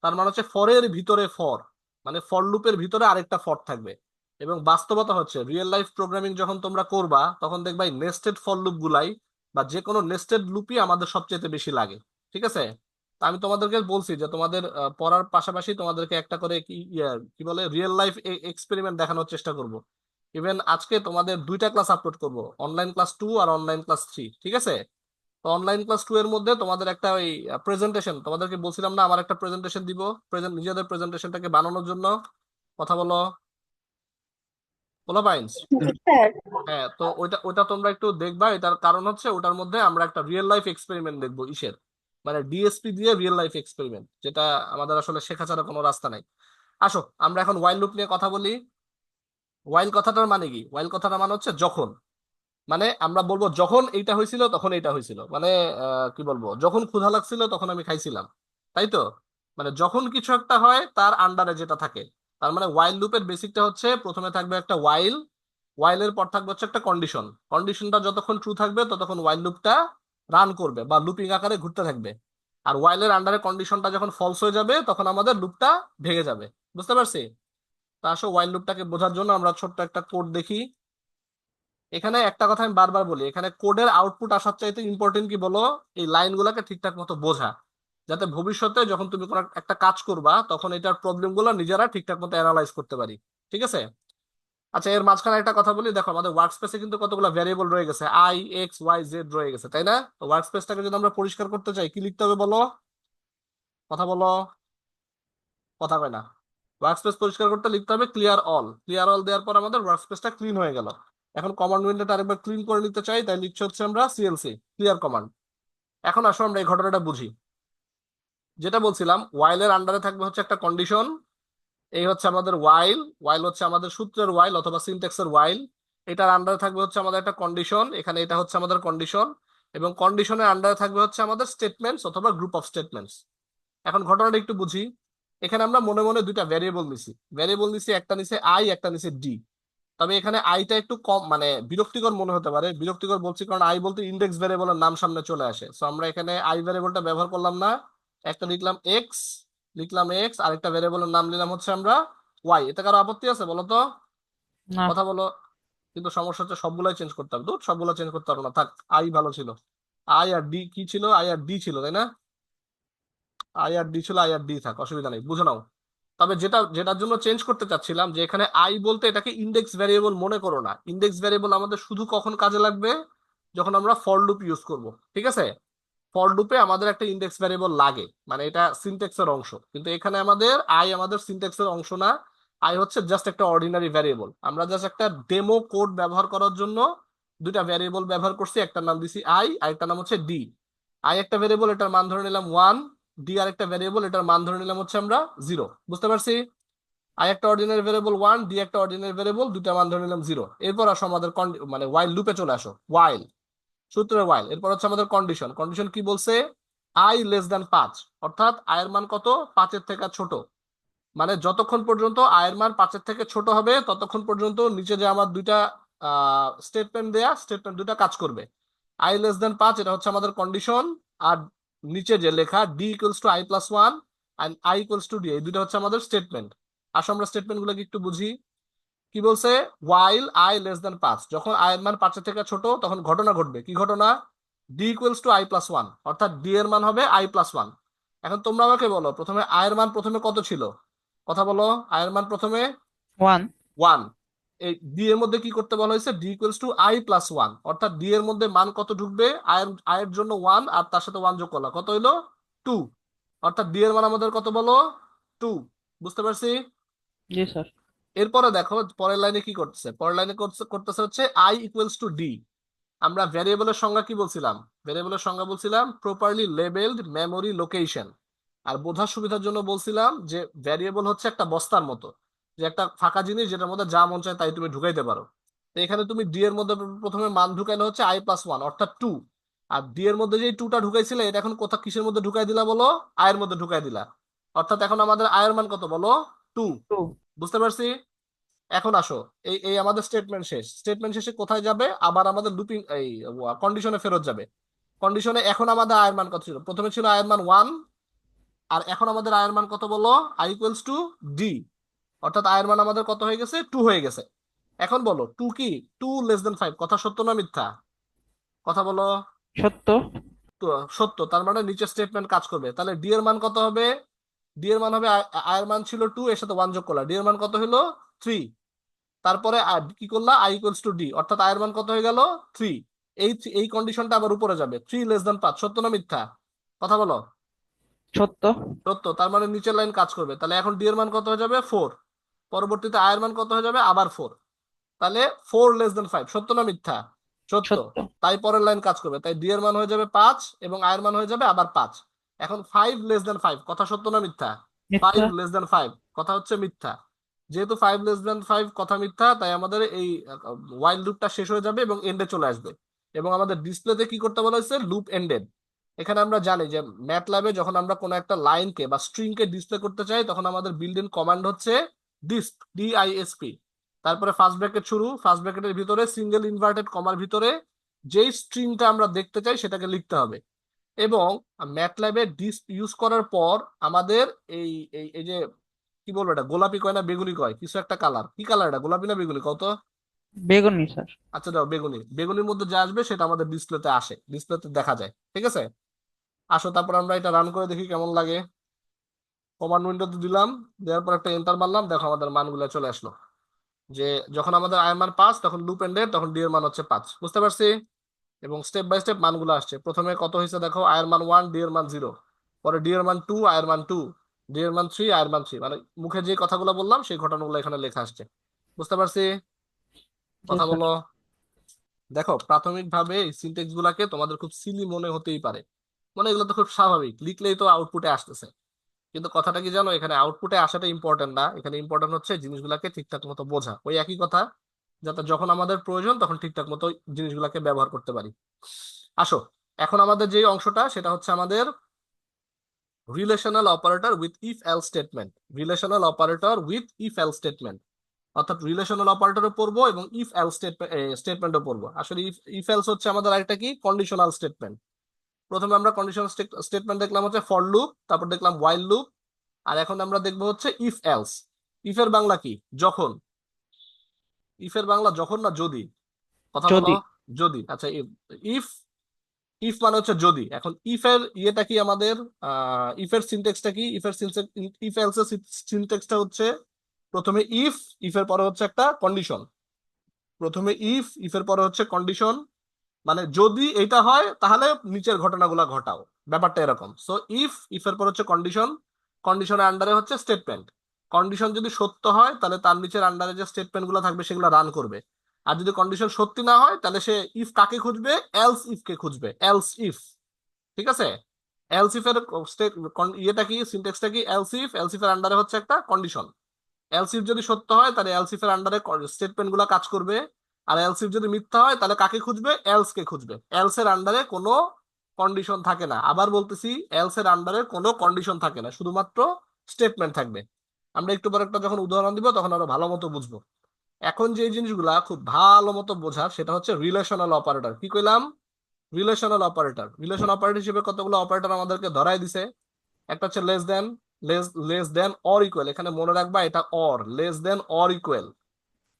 তার মানে হচ্ছে ফরের ভিতরে ফর, মানে ফর লুপের ভিতরে আরেকটা ফর থাকবে। এবং বাস্তবতা হচ্ছে রিয়েল লাইফ প্রোগ্রামিং যখন তোমরা করবা তখন দেখবা নেস্টেড ফর লুপ গুলাই বা যে কোনো নেস্টেড লুপই আমাদের সবচেয়ে বেশি লাগে। ঠিক আছে? তা আমি তোমাদেরকে বলছি যে তোমাদের পড়ার পাশাপাশি তোমাদেরকে একটা করে কি বলে রিয়েল লাইফ এক্সপেরিমেন্ট দেখানোর চেষ্টা করব। ইভেন আজকে তোমাদের দুইটা ক্লাস আপলোড করব, অনলাইন ক্লাস 2 আর অনলাইন ক্লাস 3। ঠিক আছে? তো অনলাইন ক্লাস 2 এর মধ্যে তোমাদের একটা ওই প্রেজেন্টেশন, তোমাদেরকে বলছিলাম না আমার একটা প্রেজেন্টেশন দিব, নিজেদের প্রেজেন্টেশনটাকে বানানোর জন্য। কথা বলো, বলো পাইন্স। স্যার। হ্যাঁ, তো ওইটা ওইটা তোমরা একটু দেখবা। এটার কারণ হচ্ছে ওটার মধ্যে আমরা একটা রিয়েল লাইফ এক্সপেরিমেন্ট দেখবো, ইসের মানে ডিএসপি দিয়ে রিয়েল লাইফ এক্সপেরিমেন্ট, যেটা আমাদের আসলে শেখা ছাড়া কোনো রাস্তা নাই। আসো আমরা এখন ওয়াইল লুপ নিয়ে কথা বলি। ওয়াইল কথাটার মানে কি? ওয়াইল কথাটার মানে হচ্ছে যখন, মানে আমরা বলবো যখন এইটা হয়েছিল তখন এইটা হয়েছিল, মানে কি বলবো, যখন ক্ষুধা লাগছিল তখন আমি খাইছিলাম, তাই তো? মানে যখন কিছু একটা হয় তার আন্ডারে যেটা থাকে। তার মানে ওয়াইল লুপের বেসিকটা হচ্ছে প্রথমে থাকবে একটা ওয়াইল, ওয়াইলের পর থাকবে হচ্ছে একটা কন্ডিশন। কন্ডিশনটা যতক্ষণ ট্রু থাকবে ততক্ষণ ওয়াইল লুপটা রান করবে বা লুপিং আকারে ঘুরতে থাকবে। আর ওয়াইলের আন্ডারে কন্ডিশনটা যখন ফলস হয়ে যাবে তখন আমাদের লুপটা ভেঙে যাবে। বুঝতে পারছি? তা আসো ওয়াইল লুপটাকে বোঝার জন্য আমরা ছোট্ট একটা কোড দেখি। এখানে একটা কথা আমি বারবার বলি, এখানে কোডের আউটপুট আসার চাইতে ইম্পর্টেন্ট কি বলো, এই লাইনগুলোকে ঠিকঠাক মতো বোঝা, যাতে ভবিষ্যতে যখন তুমি কোনো একটা কাজ করবা তখন এটার প্রবলেম গুলো নিজেরা ঠিকঠাক মতো অ্যানালাইজ করতে পারি। ঠিক আছে? আচ্ছা, এর মাঝখানে একটা কথা বলি, দেখো আমাদের ওয়ার্ক স্পেসে কিন্তু কতগুলো ভ্যারিয়েবল রয়ে গেছে, আই এক্স ওয়াই জেড রয়ে গেছে, তাই না? তো ওয়ার্ক স্পেসটাকে যদি আমরা পরিষ্কার করতে চাই কি লিখতে হবে বলো, কথা বলো, কথা কয় না। ওয়ার্ক স্পেস পরিষ্কার করতে লিখতে হবে ক্লিয়ার অল। ক্লিয়ার অল দেওয়ার পর আমাদের ওয়ার্ক স্পেসটা ক্লিন হয়ে গেল। এখন কমান্ড উইন্ডোটা আরেকবার ক্লিন করে নিতে চাই, তাই লিখছে হচ্ছে আমরা সিএলসি, ক্লিয়ার কমান্ড। এখন আসো আমরা এই ঘটনাটা বুঝি। যেটা বলছিলাম, ওয়াইলের আন্ডারে থাকবে হচ্ছে একটা কন্ডিশন। এই হচ্ছে আমাদের ওয়াইল, ওয়াইল হচ্ছে আমাদের সূত্রের ওয়াইল অথবা সিনট্যাক্সের ওয়াইল। এটার আন্ডারে থাকবে হচ্ছে আমাদের একটা কন্ডিশন, এখানে এটা হচ্ছে আমাদের কন্ডিশন। এবং কন্ডিশনের আন্ডারে থাকবে হচ্ছে আমাদের স্টেটমেন্টস অথবা গ্রুপ অফ স্টেটমেন্টস। এখন ঘটনাটা একটু বুঝি। এখানে আমরা মনে মনে দুইটা ভ্যারিয়েবল নিছি, একটা নিচে আই, একটা নিচে ডি। তবে এখানে আইটা একটু কম মানে বিরক্তিকর মনে হতে পারে। বিরক্তিকর বলছি কারণ আই বলতে ইন্ডেক্স ভ্যারিয়েবলের নাম সামনে চলে আসে, সো আমরা এখানে আই ভ্যারিয়েবলটা ব্যবহার করলাম না। একটা লিখলাম এক্স, আরেকটা ভ্যারিয়েবলের নাম নিলাম হচ্ছে আমরা ওয়াই। এতে কারো আপত্তি আছে বলো তো? না। কথা বলো। কিন্তু সমস্যা হচ্ছে সবগুলাই চেঞ্জ করতে হবে, সবগুলো চেঞ্জ করতে পারবো না, থাক আই ভালো ছিল। আই আর ডি কি ছিল, আই আর ডি ছিল, তাই না? আই আর ডি ছিল, আই আর ডি থাক, অসুবিধা নেই, বুঝে নাও। তবে যেটার জন্য চেঞ্জ করতে চাচ্ছিলাম, যে এখানে আই বলতে এটাকে ইন্ডেক্স ভ্যারিয়েবল মনে করো না। ইন্ডেক্স ভ্যারিয়েবল আমাদের শুধু কখন কাজে লাগবে, যখন আমরা ফর লুপ ইউজ করব। ঠিক আছে? ফর লুপে আমাদের একটা ইন্ডেক্স ভ্যারিয়েবল লাগে, মানে এটা সিনট্যাক্সের অংশ। কিন্তু এখানে আমাদের সিনট্যাক্সের অংশ না। আই হচ্ছে জাস্ট একটা অর্ডিনারি ভ্যারিয়েবল। আমরা জাস্ট একটা ডেমো কোড ব্যবহার করার জন্য দুইটা ভ্যারিয়েবল ব্যবহার করছি, একটার নাম দিছি আই আর একটা নাম হচ্ছে ডি। আই একটা ভ্যারিয়েবল, এটার মান ধরে নিলাম 1। ডি আর একটা ভ্যারিয়েবল, এটার মান ধরে নিলাম হচ্ছে আমরা 0। বুঝতে পারছি? আই একটা অর্ডিনারি ভ্যারিয়েবল 1, ডি একটা অর্ডিনারি ভ্যারিয়েবল, দুইটা মান ধরে নিলাম 0। এরপর আসো আমাদের মানে ওয়াইল লুপে চলে আসো। ওয়াইল সূত্রের ওয়াইল, এরপর হচ্ছে আমাদের কন্ডিশন। কন্ডিশন কি বলছে? আই লেস দ্যান 5, অর্থাৎ আয়ের মান কত, 5-এর থেকে ছোট। মানে যতক্ষণ পর্যন্ত আয়ের মান 5-এর থেকে ছোট হবে ততক্ষণ পর্যন্ত নিচে যে আমার দুইটা স্টেটমেন্ট দেয়া, স্টেটমেন্ট দুইটা কাজ করবে। আই লেস দ্যান 5 এটা হচ্ছে আমাদের কন্ডিশন। আর নিচে যে লেখা D equals to I plus 1, and I equals to D, এই দুটো হচ্ছে আমাদের স্টেটমেন্ট। আসো আমরা স্টেটমেন্ট গুলোকে একটু বুঝি। কি বলছে? while I less than 5, যখন I এর মান 5 এর থেকে ছোট তখন ঘটনা ঘটবে। কি ঘটনা? D equals to I plus 1, অর্থাৎ D এর মান হবে I plus 1। এখন তোমরা আমাকে বলো প্রথমে I এর মান প্রথমে কত ছিল? কথা বলো। I এর মান প্রথমে 1 1। এই D এর মধ্যে কি করতে বলা হয়েছে? D equals to I plus 1, অর্থাৎ D এর মধ্যে মান কত ঢুকবে? I এর জন্য 1 আর তার সাথে 1 যোগ করলা, কত হইলো? 2। অর্থাৎ D এর মান আমাদের কত বলো? 2। বুঝতে পারছি? জি স্যার এরপরে দেখো পরের লাইনে কি করতেছে। পরের লাইনে করতেছে হচ্ছে I equals to D। আমরা ভ্যারিয়েবলের সংজ্ঞা কি বলছিলাম? ভ্যারিয়েবলের সংজ্ঞা বলছিলাম প্রপারলি লেবেলড মেমোরি লোকেশন। আর বোঝার সুবিধার জন্য বলছিলাম যে ভ্যারিয়েবল হচ্ছে একটা বস্তার মতো, যে একটা ফাঁকা জিনিস যেটার মধ্যে যা মন চায় তাই তুমি ঢুকাইতে পারো। তো এখানে তুমি ডি এর মধ্যে প্রথমে মান ঢুকাইলে হচ্ছে I plus 1 অর্থাৎ 2। আর ডি এর মধ্যে যে 2টা ঢুকাইছিলে এটা এখন কোথা কিসের মধ্যে ঢুকাই দিলা বলো? I এর মধ্যে ঢুকাই দিলা। অর্থাৎ এখন আমাদের I এর মান কত বলো? 2। 2 বুঝতে পারছি? এখন আসো, এই এই আমাদের স্টেটমেন্ট শেষ। স্টেটমেন্ট শেষে কোথায় যাবে? আবার আমাদের লুপিং এই কন্ডিশনে ফেরত যাবে। কন্ডিশনে এখন আমাদের আয়ের মান কত ছিল? প্রথমে ছিল আয়ের মান 1, আর এখন আমাদের আয়ের মান কত বলো? I equals to D, অর্থাৎ আয়ের মান আমাদের কত হয়ে গেছে? 2 হয়ে গেছে। এখন বলো 2 কি? 2 লেস দেন 5, কথা সত্য না মিথ্যা? কথা বলো। সত্য তো সত্য, তার মানে নিচের স্টেটমেন্ট কাজ করবে। তাহলে ডি এর মান কত হবে? ডি এর মান হবে আয়ের মান ছিল 2, এর সাথে 1 যোগ করলা, ডি এর মান কত হলো? 3। তারপরে কি করলা? I equals to D, অর্থাৎ I এর মান কত হয়ে গেল? 3। এই কন্ডিশনটা আবার উপরে যাবে, 3 লেস দেন 5, সত্য না মিথ্যা? কথা বলো। সত্য সত্য, তার মানে নিচের লাইন কাজ করবে। তাহলে এখন ডি এর মান কত হয়ে যাবে? 4। পরবর্তীতে I এর মান কত হয়ে যাবে? আবার 4। তাহলে 4 লেস দেন 5, সত্য না মিথ্যা? সত্য। সত্য তাই পরের লাইন কাজ করবে, তাই ডি এর মান হয়ে যাবে 5 এবং I এর মান হয়ে যাবে আবার 5। এখন 5 লেস দেন 5, কথা সত্য না মিথ্যা? মিথ্যা 5 লেস দেন 5 কথা হচ্ছে মিথ্যা। যেহেতু 5 লেস দেন 5 কথা মিথ্যা, তাই আমাদের এই ওয়াইল লুপটা শেষ হয়ে যাবে এবং এন্ডে চলে আসবে। এবং আমাদের ডিসপ্লেতে কি করতে বলা হয়েছে? Loop ended. এখানে আমরা জানি যে ম্যাটল্যাবে যখন আমরা কোনো একটা লাইনকে বা স্ট্রিংকে ডিসপ্লে করতে চাই তখন আমাদের বিল্ড ইন কমান্ড হচ্ছে ডিসপ, DISP। তারপরে ফার্স্ট ব্র্যাকেট শুরু, ফার্স্ট ব্র্যাকেটের ভিতরে সিঙ্গেল ইনভার্টেড কমার ভিতরে যেই স্ট্রিংটা আমরা দেখতে চাই সেটাকে লিখতে হবে। এবং ম্যাটল্যাবে ডিসপ ইউজ করার পর আমাদের এই এই এই যে কি বলবো, এটা গোলাপি কয় না বেগুনি কয়, কিছু একটা কালার, কি কালার এটা, গোলাপি না বেগুনি কত? বেগুনি স্যার আচ্ছা দাও, বেগুনি। বেগুনির মধ্যে যা আসবে সেটা আমাদের ডিসপ্লেতে আসে, ডিসপ্লেতে দেখা যায়। ঠিক আছে, আসো তারপর আমরা এটা রান করে দেখি কেমন লাগে। কমান্ড উইন্ডোতে দিলাম, দেওয়ার পর একটা এন্টার মারলাম, দেখো আমাদের মানগুলো চলে আসলো। যে যখন আমাদের I এর মান 5 তখন লুপ এন্ডেড, তখন ডি এর মান হচ্ছে 5। বুঝতে পারছি? এবং স্টেপ বাই স্টেপ মানগুলো আসছে। প্রথমে কত হয়েছে দেখো, I এর মান 1, ডি এর মান 0। পরে ডি এর মান 2, I এর মান 2, ডি এর মান 3, I এর মান 3। মানে মুখে যে কথাগুলো বললাম সেই ঘটনাগুলো এখানে লেখা আসছে। বুঝতে পারছি? জি কথা স্যার বলো। দেখো প্রাথমিকভাবে এই সিনটেক্স গুলাকে তোমাদের খুব সিলি মনে হতেই পারে, মানে এগুলো তো খুব স্বাভাবিক, লিখলেই তো আউটপুটে আসতেছে। কিন্তু কথাটা কি জানো, এখানে আউটপুটে আসাটা ইম্পর্টেন্ট না, এখানে ইম্পর্টেন্ট হচ্ছে জিনিসগুলোকে ঠিকঠাক মতো বোঝা। ওই একই কথা, যাতে যখন আমাদের প্রয়োজন তখন ঠিকঠাক মতো জিনিসগুলোকে ব্যবহার করতে পারি। আসো, এখন আমাদের যে অংশটা সেটা হচ্ছে আমাদের relational operator with if else statement. Relational operator with if else statement, অর্থাৎ রিলেশনাল অপারেটরও পড়বো এবং ইফ এলস স্টেটমেন্টও পড়বো। আসলে ইফ এলস হচ্ছে আমাদের আরেকটা কি, কন্ডিশনাল স্টেটমেন্ট। প্রথমে আমরা কন্ডিশনাল স্টেটমেন্ট দেখলাম হচ্ছে ফর লুপ, তারপর দেখলাম হোয়াইল লুপ, আর এখন আমরা দেখবো হচ্ছে ইফ এলস। ইফ এর বাংলা কি? যখন। ইফ এর বাংলা যখন না যদি? কথা বলো। যদি যদি। আচ্ছা, ইফ, ইফ মানে হচ্ছে যদি। এখন ইফ এর ইয়েটা কি আমাদের, ইফ এর সিনটেক্সটা কি? ইফ এলস এর সিনটেক্সটা হচ্ছে প্রথমে ইফ, ইফ এর পরে হচ্ছে একটা কন্ডিশন। প্রথমে ইফ, ইফ এর পরে হচ্ছে কন্ডিশন, মানে যদি এটা হয় তাহলে নিচের ঘটনাগুলা ঘটাও, ব্যাপারটা এরকম। সো ইফ, ইফ এর পর হচ্ছে কন্ডিশন, কন্ডিশনের আন্ডারে হচ্ছে স্টেটমেন্ট। কন্ডিশন যদি সত্য হয় তাহলে তার নিচের আন্ডারে যে স্টেটমেন্ট গুলো থাকবে সেগুলো রান করবে। আর যদি কন্ডিশন সত্যি না হয় তাহলে সে ইফ কাকে খুঁজবে? এলস ইফ কে খুঁজবে, এলস ইফ। ঠিক আছে, এলস ইফ এর ইয়েটা কি, সিনটেক্সটা কি? এলস ইফ, এলস ইফ এর আন্ডারে হচ্ছে একটা কন্ডিশন। এলসিফ যদি সত্য হয় তাহলে এলসিফ এর আন্ডারে স্টেটমেন্ট গুলা কাজ করবে। আর এলসিফ যদি মিথ্যা হয় তাহলে কাকে খুঁজবে? এলস কে খুঁজবে। এলস এর আন্ডারে কোনো কন্ডিশন থাকে না। আবার বলতেছি, এলস এর আন্ডারে কোনো কন্ডিশন থাকে না, শুধুমাত্র স্টেটমেন্ট থাকবে। আমরা একটু পর একটা যখন উদাহরণ দিব তখন আরো ভালো মতো বুঝবো। এখন যে জিনিসগুলা খুব ভালো মতো বোঝার সেটা হচ্ছে রিলেশনাল অপারেটর। কি কইলাম? Relational operator. রিলেশন অপারেটর হিসেবে কতগুলো অপারেটর আমাদেরকে ধরাই দিছে। একটা হচ্ছে less than, less than or equal, এখানে মনে রাখবা এটা or, less than or equal.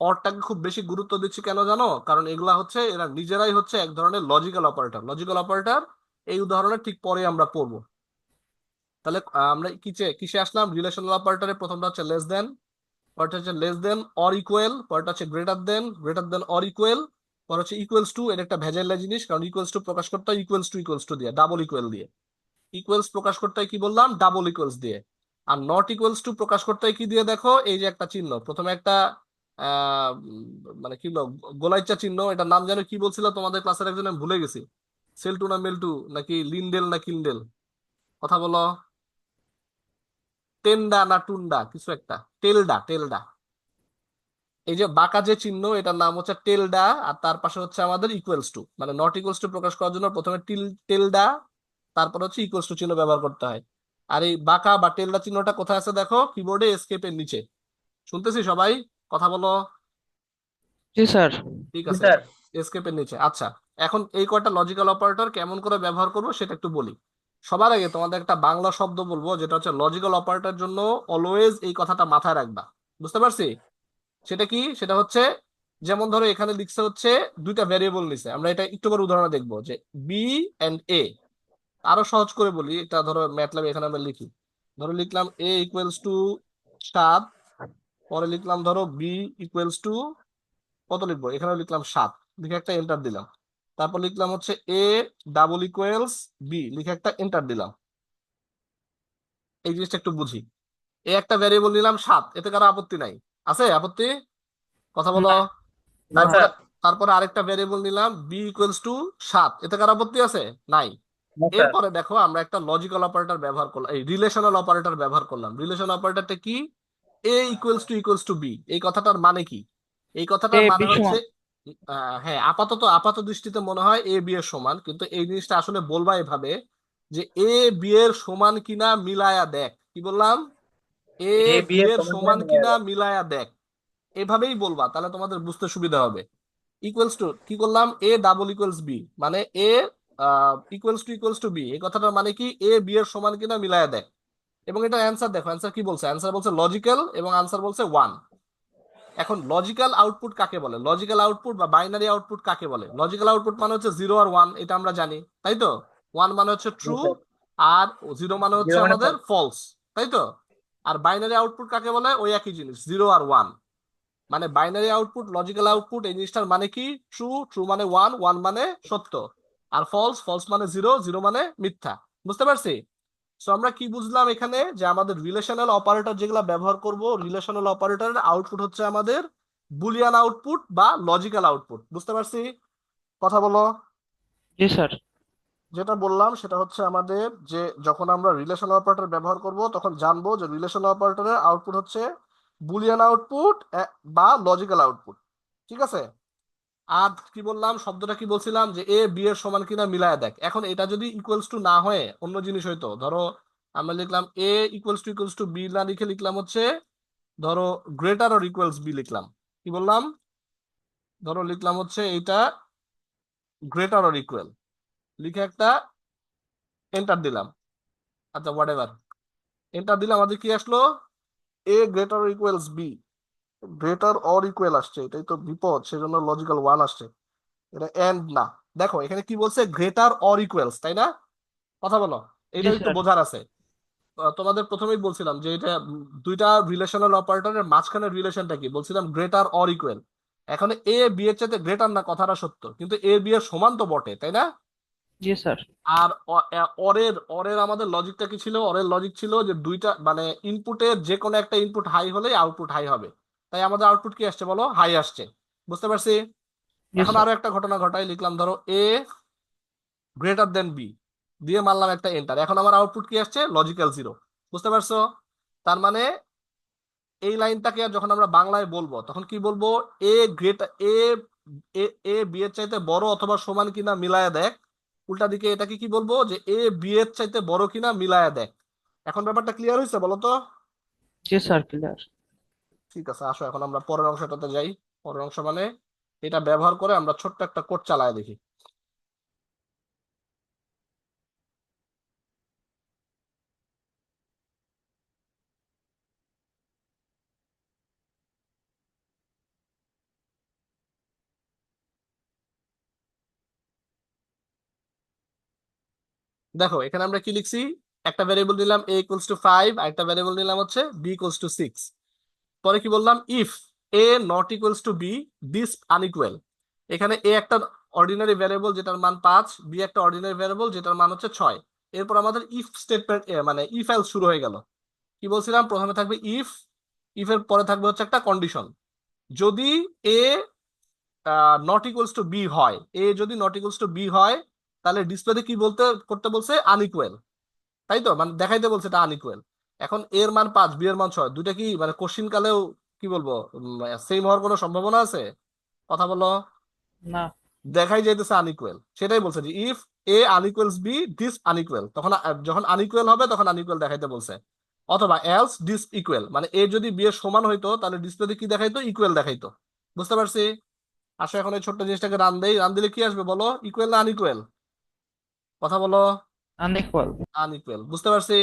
অরটাকে খুব বেশি গুরুত্ব দিচ্ছি কেন জানো? কারণ এগুলা হচ্ছে এরা নিজেরাই হচ্ছে এক ধরনের লজিক্যাল অপারেটর। লজিক্যাল অপারেটর এই উদাহরণের ঠিক পরে আমরা পড়বো। তাহলে আমরা কিসে আসলাম? রিলেশনাল অপারেটরের প্রথমটা হচ্ছে লেস দেন, পরটা হচ্ছে লেস দেন অর ইকুয়াল, পরটা হচ্ছে গ্রেটার দেন অর ইকুয়াল, পর হচ্ছে ইকুয়ালস টু। এটা একটা ভেজাইলা জিনিস, কারণ ইকুয়ালস টু প্রকাশ করতে হয় ইকুয়ালস টু দিয়ে, ডাবল ইকুয়াল দিয়ে। ইকুয়ালস প্রকাশ করতে হয় কি বললাম? ডাবল ইকুয়ালস দিয়ে। আর নট ইকুয়ালস টু প্রকাশ করতে হয় কি দিয়ে? দেখো এই যে একটা চিহ্ন, প্রথমে একটা মানে কি বলবো, গোলাইচা চিহ্ন, এটার নাম জানো কি বলছিল তোমাদের ক্লাসের একজন? আমি ভুলে গেছি। সেলটু না মেলটু নাকি লিন্ডেল না কিন্ডেল, কথা বলো। টেন্ডা না টুন্ডা কিছু একটা, টেলডা টেলডা। এই যে বাঁকা যে চিহ্ন এটার নাম হচ্ছে টেলডা, আর তার পাশে হচ্ছে আমাদের ইকুয়ালস টু। মানে নট ইকুয়ালস টু প্রকাশ করার জন্য প্রথমে টেলডা, তারপর হচ্ছে ইকুয়ালস টু চিহ্ন ব্যবহার করতে হয়। আর এই বাঁকা বা টেলডা চিহ্নটা কোথায় আছে দেখো? কিবোর্ডে এস্কেপের নিচে। শুনতেছি সবাই? কথা বলো। জি স্যার। ঠিক জি আছে, স্যার। এস্কেপের নিচে। আচ্ছা, এখন এই কয়টা লজিক্যাল অপারেটর কেমন করে ব্যবহার করবো সেটা একটু বলি। সবার আগে তোমাদের একটা বাংলা শব্দ বলবো, যেটা হচ্ছে লজিক্যাল অপারেটর জন্য অলওয়েজ এই কথাটা মাথায় রাখবা। বুঝতে পারছি? সেটা কি? সেটা হচ্ছে, যেমন ধরো এখানে লিখছে হচ্ছে দুইটা ভ্যারিয়েবল নিছে, আমরা এটা একটু করে উদাহরণ দেখবো যে বি এন্ড এ। আরো সহজ করে বলি, এটা ধরো ম্যাটল্যাব এখানে আমরা লিখি। ধরো লিখলাম এ ইকুয়ালস টু 7, পরে লিখলাম ধরো বি ইকুয়ালস টু কত লিখবো, এখানে লিখলাম 7, লিখে একটা এন্টার দিলাম। তারপর লিখলাম হচ্ছে এ ডাবল ইকুয়ালস বি, লিখে একটা এন্টার দিলাম। এই জিনিসটা একটু বুঝি। এ একটা ভ্যারিয়েবল নিলাম 7, এতে কারো আপত্তি নাই? আছে আপত্তি? কথা বলো। না। না তারপরে স্যার। তারপরে আরেকটা ভ্যারিয়েবল নিলাম বি ইকুয়ালস টু 7, এতে কার আপত্তি আছে? নাই। না স্যার। এরপরে দেখো আমরা একটা লজিক্যাল অপারেটর ব্যবহার করলাম, এই রিলেশনাল অপারেটর ব্যবহার করলাম। রিলেশনাল অপারেটরটা কি? এ ইকুয়ালস টু বি, এই কথাটার মানে কি? এই কথাটার মানে হচ্ছে হ্যাঁ, আপাত দৃষ্টিতে মনে হয় এ বি এর সমান, কিন্তু এই জিনিসটা আসলে বলবা এভাবে যে এ বি এর সমান কিনা মিলায়া দেখ। কি বললাম? এ এ বি বি এর এর সমান কিনা সমান মিলাই কিনা দাও। মিলায়া দেখ, এভাবেই বলবা, তাহলে তোমাদের বুঝতে সুবিধা হবে। ইকুয়ালস টু কি করলাম? এ ডাবল ইকুয়ালস বি, মানে এ ইকুয়ালস টু বি, এই কথাটার মানে কি? এ বি এর সমান কিনা মিলায়া দেখ। এবং এটা অ্যান্সার দেখো, অ্যান্সার কি বলছে? অ্যান্সার বলছে লজিক্যাল, এবং অ্যান্সার বলছে 1। এখন লজিক্যাল আউটপুট কাকে বলে? লজিক্যাল আউটপুট বা বাইনারি আউটপুট কাকে বলে? লজিক্যাল আউটপুট মানে হচ্ছে 0 আর 1, এটা আমরা জানি, তাই তো? 1 মানে হচ্ছে জি ট্রু, স্যার। আর 0 মানে হচ্ছে 0 মানে আমাদের false। ফলস, তাই তো? আর বাইনারি আউটপুট কাকে বলে? ওই একই জিনিস, 0 আর 1। মানে বাইনারি আউটপুট, লজিক্যাল আউটপুট, এই জিনিসটার মানে কি? ট্রু, ট্রু মানে 1, 1 মানে সত্য, আর ফলস, ফলস মানে 0, 0 মানে মিথ্যা। বুঝতে পারছি? সো আমরা কি বুঝলাম এখানে? যে আমাদের রিলেশনাল অপারেটর যেগুলো ব্যবহার করব, রিলেশনাল অপারেটরের আউটপুট হচ্ছে আমাদের বুলিয়ান আউটপুট বা লজিক্যাল আউটপুট। বুঝতে পারছি? কথা বলো। জি স্যার। যেটা বললাম সেটা হচ্ছে আমাদের, যে যখন আমরা রিলেশনাল অপারেটর ব্যবহার করব তখন জানবো যে রিলেশনাল অপারেটরের আউটপুট হচ্ছে বুলিয়ান আউটপুট বা লজিক্যাল আউটপুট। ঠিক আছে? আর কি বললাম, শব্দটা কি বলছিলাম? যে এ বি এর সমান কিনা মিলায় দেখ। এখন এটা যদি ইকুয়ালস টু না হয়ে অন্য জিনিস হইতো, ধরো আমরা লিখলাম এ ইকুয়ালস টু বি না লিখে লিখলাম হচ্ছে ধরো গ্রেটার অর ইকুয়ালস বি লিখলাম। কি বললাম? ধরো লিখলাম হচ্ছে এইটা গ্রেটার অর ইকুয়াল, লিখে একটা এন্টার দিলাম। আচ্ছা হোয়াট এভার, এন্টার দিলাম, আমাদের কি আসলো? A greater or equals B. Greater or equal আসছে, এটাই তো বিপদ, সেজন্য লজিক্যাল 1 আসছে, এটা এন্ড না। দেখো এখানে কি বলছে? গ্রেটার অর ইকুয়ালস, তাই না? কথা বলো, জি এটা একটু স্যার। বোঝার আছে। তোমাদের প্রথমেই বলছিলাম যে এটা দুইটা রিলেশনাল অপারেটরের মাঝখানের রিলেশনটা কি বলছিলাম? Greater or equal. এখন এ বি এর চাইতে গ্রেটার না, কথাটা সত্য, কিন্তু এ বি এর সমান তো বটে, তাই না? জি স্যার। আর অরের অরের আমাদের লজিকটা কি ছিল? অরের লজিক ছিল যে দুইটা মানে ইনপুটের যে কোনো একটা ইনপুট হাই হলে আউটপুট হাই হবে। তাই আমাদের আউটপুট কি আসছে বলো? হাই আসছে। বুঝতে পারছি? জি এখন স্যার। আরো একটা ঘটনা ঘটাই, লিখলাম ধরো এ গ্রেটার দেন বি, দিয়ে মারলাম একটা এন্টার। এখন আমার আউটপুট কি আসছে? লজিক্যাল 0। বুঝতে পারছো? তার মানে এই লাইনটাকে যখন আমরা বাংলায় বলবো তখন কি বলবো? এ greater A A A B এর চাইতে বড় অথবা সমান কিনা মিলায়া দেখ। উল্টা দিকে এটাকে কি বলবো? যে এ বি এর চাইতে বড় কিনা মিলায়া দেখ। এখন ব্যাপারটা ক্লিয়ার হয়েছে বলো তো? জি স্যার, ক্লিয়ার। ঠিক আছে, আসো এখন আমরা পরের অংশটাতে যাই। পরের অংশ মানে এটা ব্যবহার করে আমরা ছোট্ট একটা কোড চালায় দেখি। দেখো এখানে আমরা কি লিখছি, একটা ভ্যারিয়েবল নিলাম a ইকুয়ালস টু 5, আর একটা ভ্যারিয়েবল নিলাম হচ্ছে b ইকুয়ালস টু 6। পরে কি বললাম, if a not equals two b, this unequal. এখানে a একটা অর্ডিনারি ভ্যারিয়েবল যেটার মান 5, b একটা অর্ডিনারি ভ্যারিয়েবল যেটার মান হচ্ছে 6। এরপর আমাদের ইফ স্টেটমেন্ট, মানে ইফ এলস শুরু হয়ে গেল। কি বলছিলাম, প্রথমে থাকবে ইফ, ইফ এর পরে থাকবে হচ্ছে একটা কন্ডিশন। যদি a not equals to B হয়, এ যদি নট ইকুয়ালস টু বি হয়, তাহলে ডিসপ্লেতে কি বলতে করতে বলছে, আনইকুয়াল, তাই তো, মানে দেখাইতে বলছে এটা আনইকুয়াল। এখন এর মান 5, বি এর মান 6, দুইটা কি মানে কোশ্চিন কালেও কি বলবো সেম হওয়ার কোনো সম্ভাবনা আছে? কথা বলো। না। দেখাই যাইতেছে আনইকুয়াল, সেটাই বলছে যে if A unequals B, this unequal, তখন যখন আনইকুয়াল হবে তখন আনইকুয়াল দেখাইতে বলছে। অথবা এলস ডিস ইকুয়াল, মানে এ যদি বি এর সমান হইতো তাহলে ডিসপ্লেতে কি দেখাইতো, ইকুয়াল দেখাইতো। বুঝতে পারছি? আসো এখন এই ছোট্ট জিনিসটাকে রান দেই, রান দিলে কি আসবে বলো, ইকুয়াল না আনইকুয়াল? কথা বলো। আনইকুয়াল। আনইকুয়াল, বুঝতে পারছি।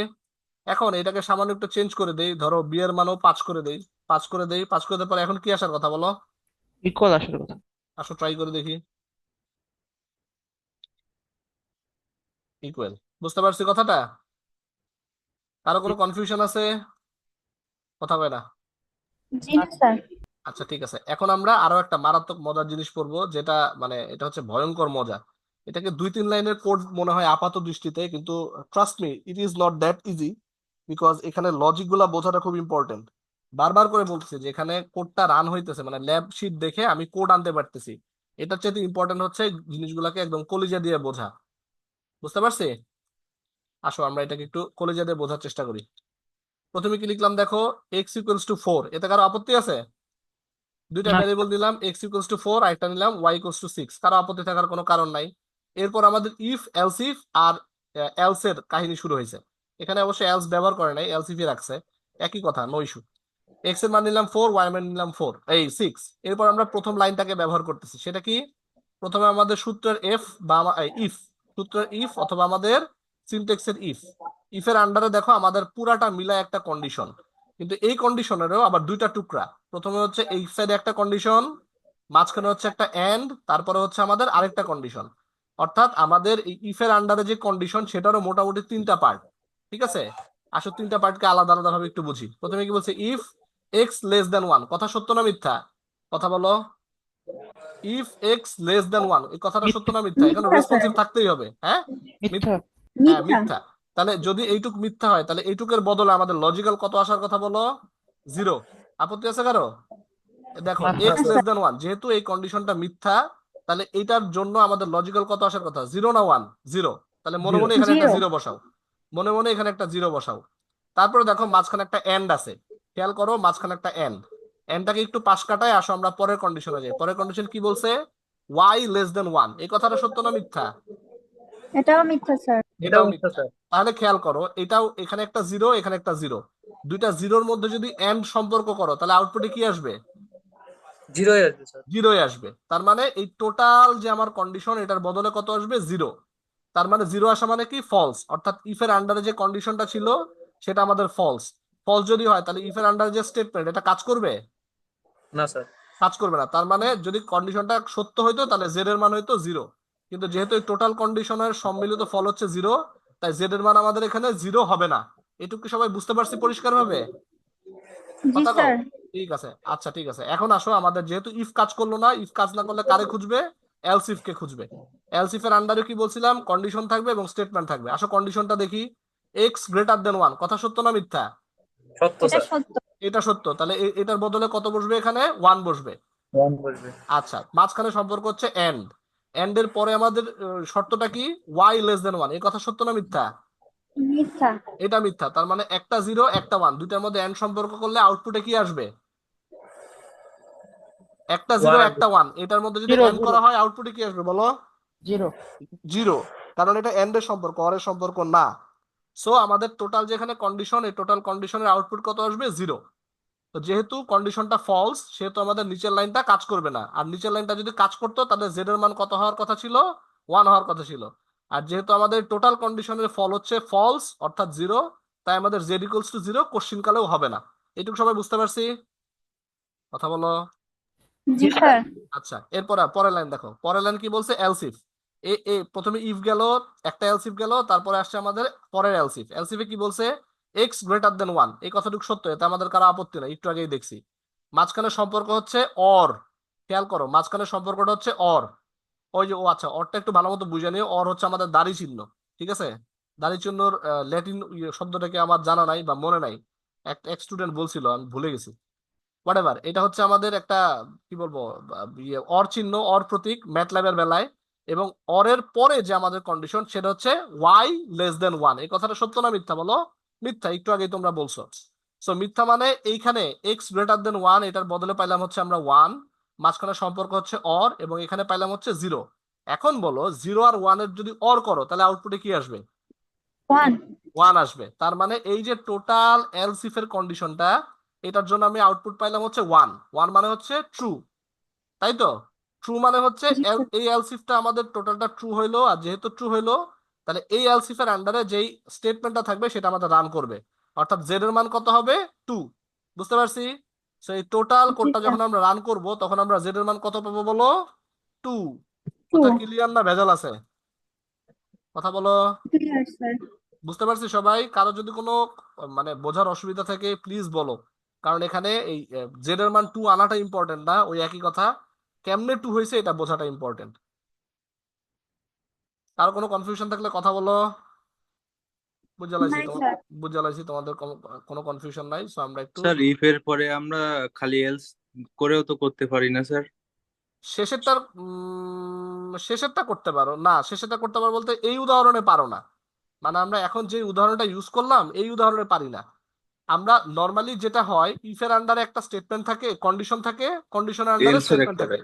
এখন এটাকে সামান্য একটু চেঞ্জ করে দেই, ধরো বি এর মানও 5 করে দেই, 5 করে দেই, 5 করে দেওয়ার পরে এখন কি আসার কথা বলো? ইকুয়াল আসার কথা। আসো ট্রাই করে দেখি, ইকুয়াল। বুঝতে পারছি কথাটা? কারো কোনো কনফিউশন আছে? কথা কয় না। জি না স্যার। আচ্ছা ঠিক আছে, এখন আমরা আরো একটা মারাত্মক মজার জিনিস পড়বো, যেটা মানে এটা হচ্ছে ভয়ঙ্কর মজা। এটাকে 2-3 লাইনের কোড মনে হয় আপাত দৃষ্টিতে, কিন্তু trust me, it is not that easy, because এখানে লজিক গুলা বোঝাটা খুব ইম্পর্টেন্ট। বারবার করে বলতেছি যে এখানে কোডটা রান হইতেছে, মানে ল্যাব শিট দেখে আমি কোড আনতে পারতেছি। এটার চাইতে ইম্পর্টেন্ট হচ্ছে জিনিসগুলোকে একদম কলিজা দিয়ে বোঝা। বুঝতে পারছি? আসো আমরা এটাকে একটু কলিজা দিয়ে বোঝার চেষ্টা করি। প্রথমে কি লিখলাম দেখো, এক্স ইকুয়ালস টু 4, এতে কারো আপত্তি আছে? দুইটা না। ভ্যারিয়েবল দিলাম, এক্স ইকুয়ালস টু 4, আর একটা নিলাম ওয়াই ইকুয়ালস টু 6, কারো আপত্তি থাকার কোনো কারণ নাই। এরপর আমাদের ইফ এলস ইফ আর এলস এর কাহিনী শুরু হয়েছে। এখানে অবশ্যই এলস ব্যবহার করে নাই, এলস ইফ এ রাখছে, একই কথা, নো ইস্যু। এক্স এর মান নিলাম 4, ওয়াই এর মান নিলাম 4, এই 6। এরপর আমরা প্রথম লাইনটাকে ব্যবহার করতেছি, সেটা কি, প্রথমে আমাদের সূত্রের এফ বা ইফ, সূত্রের ইফ অথবা আমাদের সিনট্যাক্সের ইফ। ইফের আন্ডারে দেখো আমাদের পুরাটা মিলায় একটা কন্ডিশন, কিন্তু এই কন্ডিশনেরও আবার দুইটা টুকরা। প্রথমে হচ্ছে এই সাইডে একটা কন্ডিশন, মাঝখানে হচ্ছে একটা এন্ড, তারপরে হচ্ছে আমাদের আরেকটা কন্ডিশন। অর্থাৎ আমাদের এই ইফের আন্ডারে যে কন্ডিশন সেটারও মোটামুটি 3টা পার্ট। ঠিক আছে, আসলে 3টা পার্টকে আলাদা আলাদা ভাবে একটু বুঝি। প্রথমে কি বলছে, ইফ এক্স লেস দেন 1, কথা সত্য না মিথ্যা? কথা বলো। ইফ এক্স লেস দেন 1, এই কথাটা সত্য না মিথ্যা? এখানে মিথ্যা স্যার। রেসপন্সিভ থাকতেই হবে, হ্যাঁ? মিথ্যা। হ্যাঁ মিথ্যা। মিথ্যা। তাহলে যদি এইটুক মিথ্যা হয়, তাহলে এইটুকের বদলে আমাদের লজিক্যাল কত আসার কথা বলো? 0। আপত্তি আছে কারো? দেখো না এক্স স্যার। লেস দেন 1, যেহেতু এই কন্ডিশনটা মিথ্যা, তাহলে এইটার জন্য আমাদের লজিক্যাল কত আসার কথা, 0 না 1? 0। তাহলে মনে মনে এখানে একটা 0। 0 বসাও, মনে মনে এখানে একটা 0 বসাও। তারপরে দেখো মাঝখানে একটা এন্ড আছে, খেয়াল করো মাঝখানে একটা এন্ড। এন্ডটাকে একটু পাশ কাটায় আসো আমরা পরের কন্ডিশনে যাই। পরের কন্ডিশন কি বলছে, ওয়াই লেস দেন 1, এই কথাটা সত্য না মিথ্যা? এটাও মিথ্যা স্যার। এটাও মিথ্যা। তাহলে খেয়াল করো, এটাও এখানে একটা 0, এখানে একটা 0, দুইটা জিরোর মধ্যে যদি এন্ড সম্পর্ক করো তাহলে আউটপুটে কি আসবে? 0 আসবে। তার মানে এই টোটাল যে আমার কন্ডিশন, এটার বদলে কত আসবে, 0। তার মানে 0 আসা মানে কি, ফলস। অর্থাৎ ইফের আন্ডারে যে কন্ডিশনটা ছিল সেটা আমাদের ফলস। ফলস যদি হয় তাহলে ইফের আন্ডারে যে স্টেটমেন্ট, এটা কাজ করবে না স্যার। কাজ করবে না। তার মানে যদি কন্ডিশনটা সত্য হইতো তাহলে জেড এর মান হইতো 0, কিন্তু যেহেতু এই টোটাল কন্ডিশনের সম্মিলিত ফল হচ্ছে 0, তাই জেড এর মান আমাদের এখানে 0 হবে না। এটুকু সবাই বুঝতে পারছি পরিষ্কার ভাবে? জি কথা কও। স্যার। ঠিক আছে, আচ্ছা ঠিক আছে। এখন আসো, আমাদের যেহেতু ইফ কাজ করলো না, ইফ কাজ না করলে কারে খুঁজবে, এলস ইফ কে খুঁজবে। এলস ইফ এর আন্ডারে কি বলছিলাম, কন্ডিশন থাকবে এবং স্টেটমেন্ট থাকবে। আসো কন্ডিশনটা দেখি, এক্স গ্রেটার দেন 1, কথা সত্য না মিথ্যা? সত্য এটা স্যার। সত্য। এটা সত্য। তাহলে এটার বদলে কত বসবে, এখানে 1 বসবে। 1 বসবে। আচ্ছা, মাঝখানে সম্পর্ক হচ্ছে এন্ড, এন্ড এর পরে আমাদের শর্তটা কি, ওয়াই লেস দেন 1, এই কথা সত্য না মিথ্যা? মিথ্যা। এটা মিথ্যা। তার মানে একটা 0 একটা 1, দুইটার মধ্যে এন্ড সম্পর্ক করলে আউটপুটে কি আসবে, একটা 0 1 একটা 1, এটার মধ্যে যদি জিরো এন্ড জিরো করা হয় আউটপুটে কি আসবে বলো? 0। 0, কারণ এটা এন্ড এর সম্পর্ক, অর এর সম্পর্ক না। সো আমাদের টোটাল যেখানে কন্ডিশন, এই টোটাল কন্ডিশনের আউটপুট কত আসবে, 0। তো যেহেতু কন্ডিশনটা ফলস, সেহেতু আমাদের নিচের লাইনটা কাজ করবে না। আর নিচের লাইনটা যদি কাজ করতো তাহলে জেড এর মান কত হওয়ার কথা ছিল, 1 হওয়ার কথা ছিল। আর যেহেতু আমাদের টোটাল কন্ডিশনের ফল হচ্ছে ফলস অর্থাৎ 0, তাই আমাদের জেড ইকুয়ালস টু 0 কোশ্চিন কালেও হবে না। এটুকু সবাই বুঝতে পারছি? কথা বলো। জি স্যার। আচ্ছা, এরপর পরের লাইন দেখো, পরের লাইন কি বলছে, এলস ইফ। এ এ প্রথমে ইফ গেল, একটা এলসিফ গেল, তারপরে আসছে আমাদের পরের এলসিফ। এলসিফে কি বলছে? এক্স গ্রেটার দেন ওয়ান, এই কথাটুকু সত্য, এতে আমাদের কারো আপত্তি নাই, একটু আগেই দেখছি। মাঝখানে সম্পর্ক হচ্ছে অর, খেয়াল করো মাঝখানে সম্পর্কটা হচ্ছে অর। ওই যে ও আচ্ছা, অরটা একটু ভালো মতো বুঝে নিও। অর হচ্ছে আমাদের দাড়ি চিহ্ন, ঠিক আছে? দাড়ি চিহ্নর ল্যাটিন শব্দটাকে আমার জানা নাই বা মনে নাই, এক স্টুডেন্ট বলছিল, আমি ভুলে গেছি। হোয়াটএভার, এটা হচ্ছে আমাদের একটা কি বলবো অর চিহ্ন, অর প্রতীক ম্যাটল্যাবের বেলায়। এবং অরের পরে যে আমাদের কন্ডিশন সেটা হচ্ছে ওয়াই লেস দেন ওয়ান। এই কথাটা সত্য না মিথ্যা বলো? মিথ্যা, একটু আগেই তোমরা বলছো। সো মিথ্যা মানে এইখানে এক্স গ্রেটার দেন ওয়ান, এটার বদলে পাইলাম হচ্ছে আমরা ওয়ান, মাঝখানে সম্পর্ক হচ্ছে অর, এবং এখানে পাইলাম হচ্ছে জিরো। এখন বলো, জিরো আর ওয়ানের যদি অর করো তাহলে আউটপুটে কি আসবে? ওয়ান। ওয়ান আসবে। তার মানে এই যে টোটাল এলসিফ এর কন্ডিশনটা, এটার জন্য আমি আউটপুট পাইলাম হচ্ছে ওয়ান। ওয়ান মানে হচ্ছে ট্রু, তাই তো? ট্রু মানে হচ্ছে জি স্যার। এই এলসিফটা আমাদের টোটালটা ট্রু হইলো, আর যেহেতু ট্রু হইলো তাহলে এই এলসিফ এর আন্ডারে যেই স্টেটমেন্টটা থাকবে সেটা আমাদের রান করবে, অর্থাৎ জেড এর মান কত হবে? টু। বুঝতে পারছি? সো এই টোটাল জি কোডটা স্যার। যখন আমরা রান করব তখন আমরা জেড এর মান কত পাবো বলো? টু। টু। কথা ক্লিয়ার না ভেজাল আছে? কথা বলো। Clear sir. বুঝতে পারছি সবাই? কারো যদি কোনো মানে বোঝার অসুবিধা থাকে প্লিজ বলো, কারণ এখানে এই জেড এর মান টু আনাটা ইম্পর্টেন্ট না, ওই একই কথা, কেমনে টু হয়েছে এটা বোঝাটা ইম্পর্টেন্ট। কারো কোনো কনফিউশন থাকলে কথা বলো। বুঝে লাইছি নাই তোমার, স্যার। বুঝে লাইছি তোমাদের কোনো কনফিউশন নাই। সো আমরা একটু স্যার ইফ এর পরে আমরা খালি এলস করেও তো করতে পারি না স্যার? শেষেরটা করতে পারো না, শেষেরটা করতে পারো বলতে এই উদাহরণে পারো না। মানে আমরা এখন যে উদাহরণটা ইউজ করলাম এই উদাহরণে পারি না। আমরা নর্মালি যেটা হয়, ইফের আন্ডারে একটা স্টেটমেন্ট থাকে, কন্ডিশন থাকে, কন্ডিশনের আন্ডারে এলস এর স্টেটমেন্ট একটা থাকে,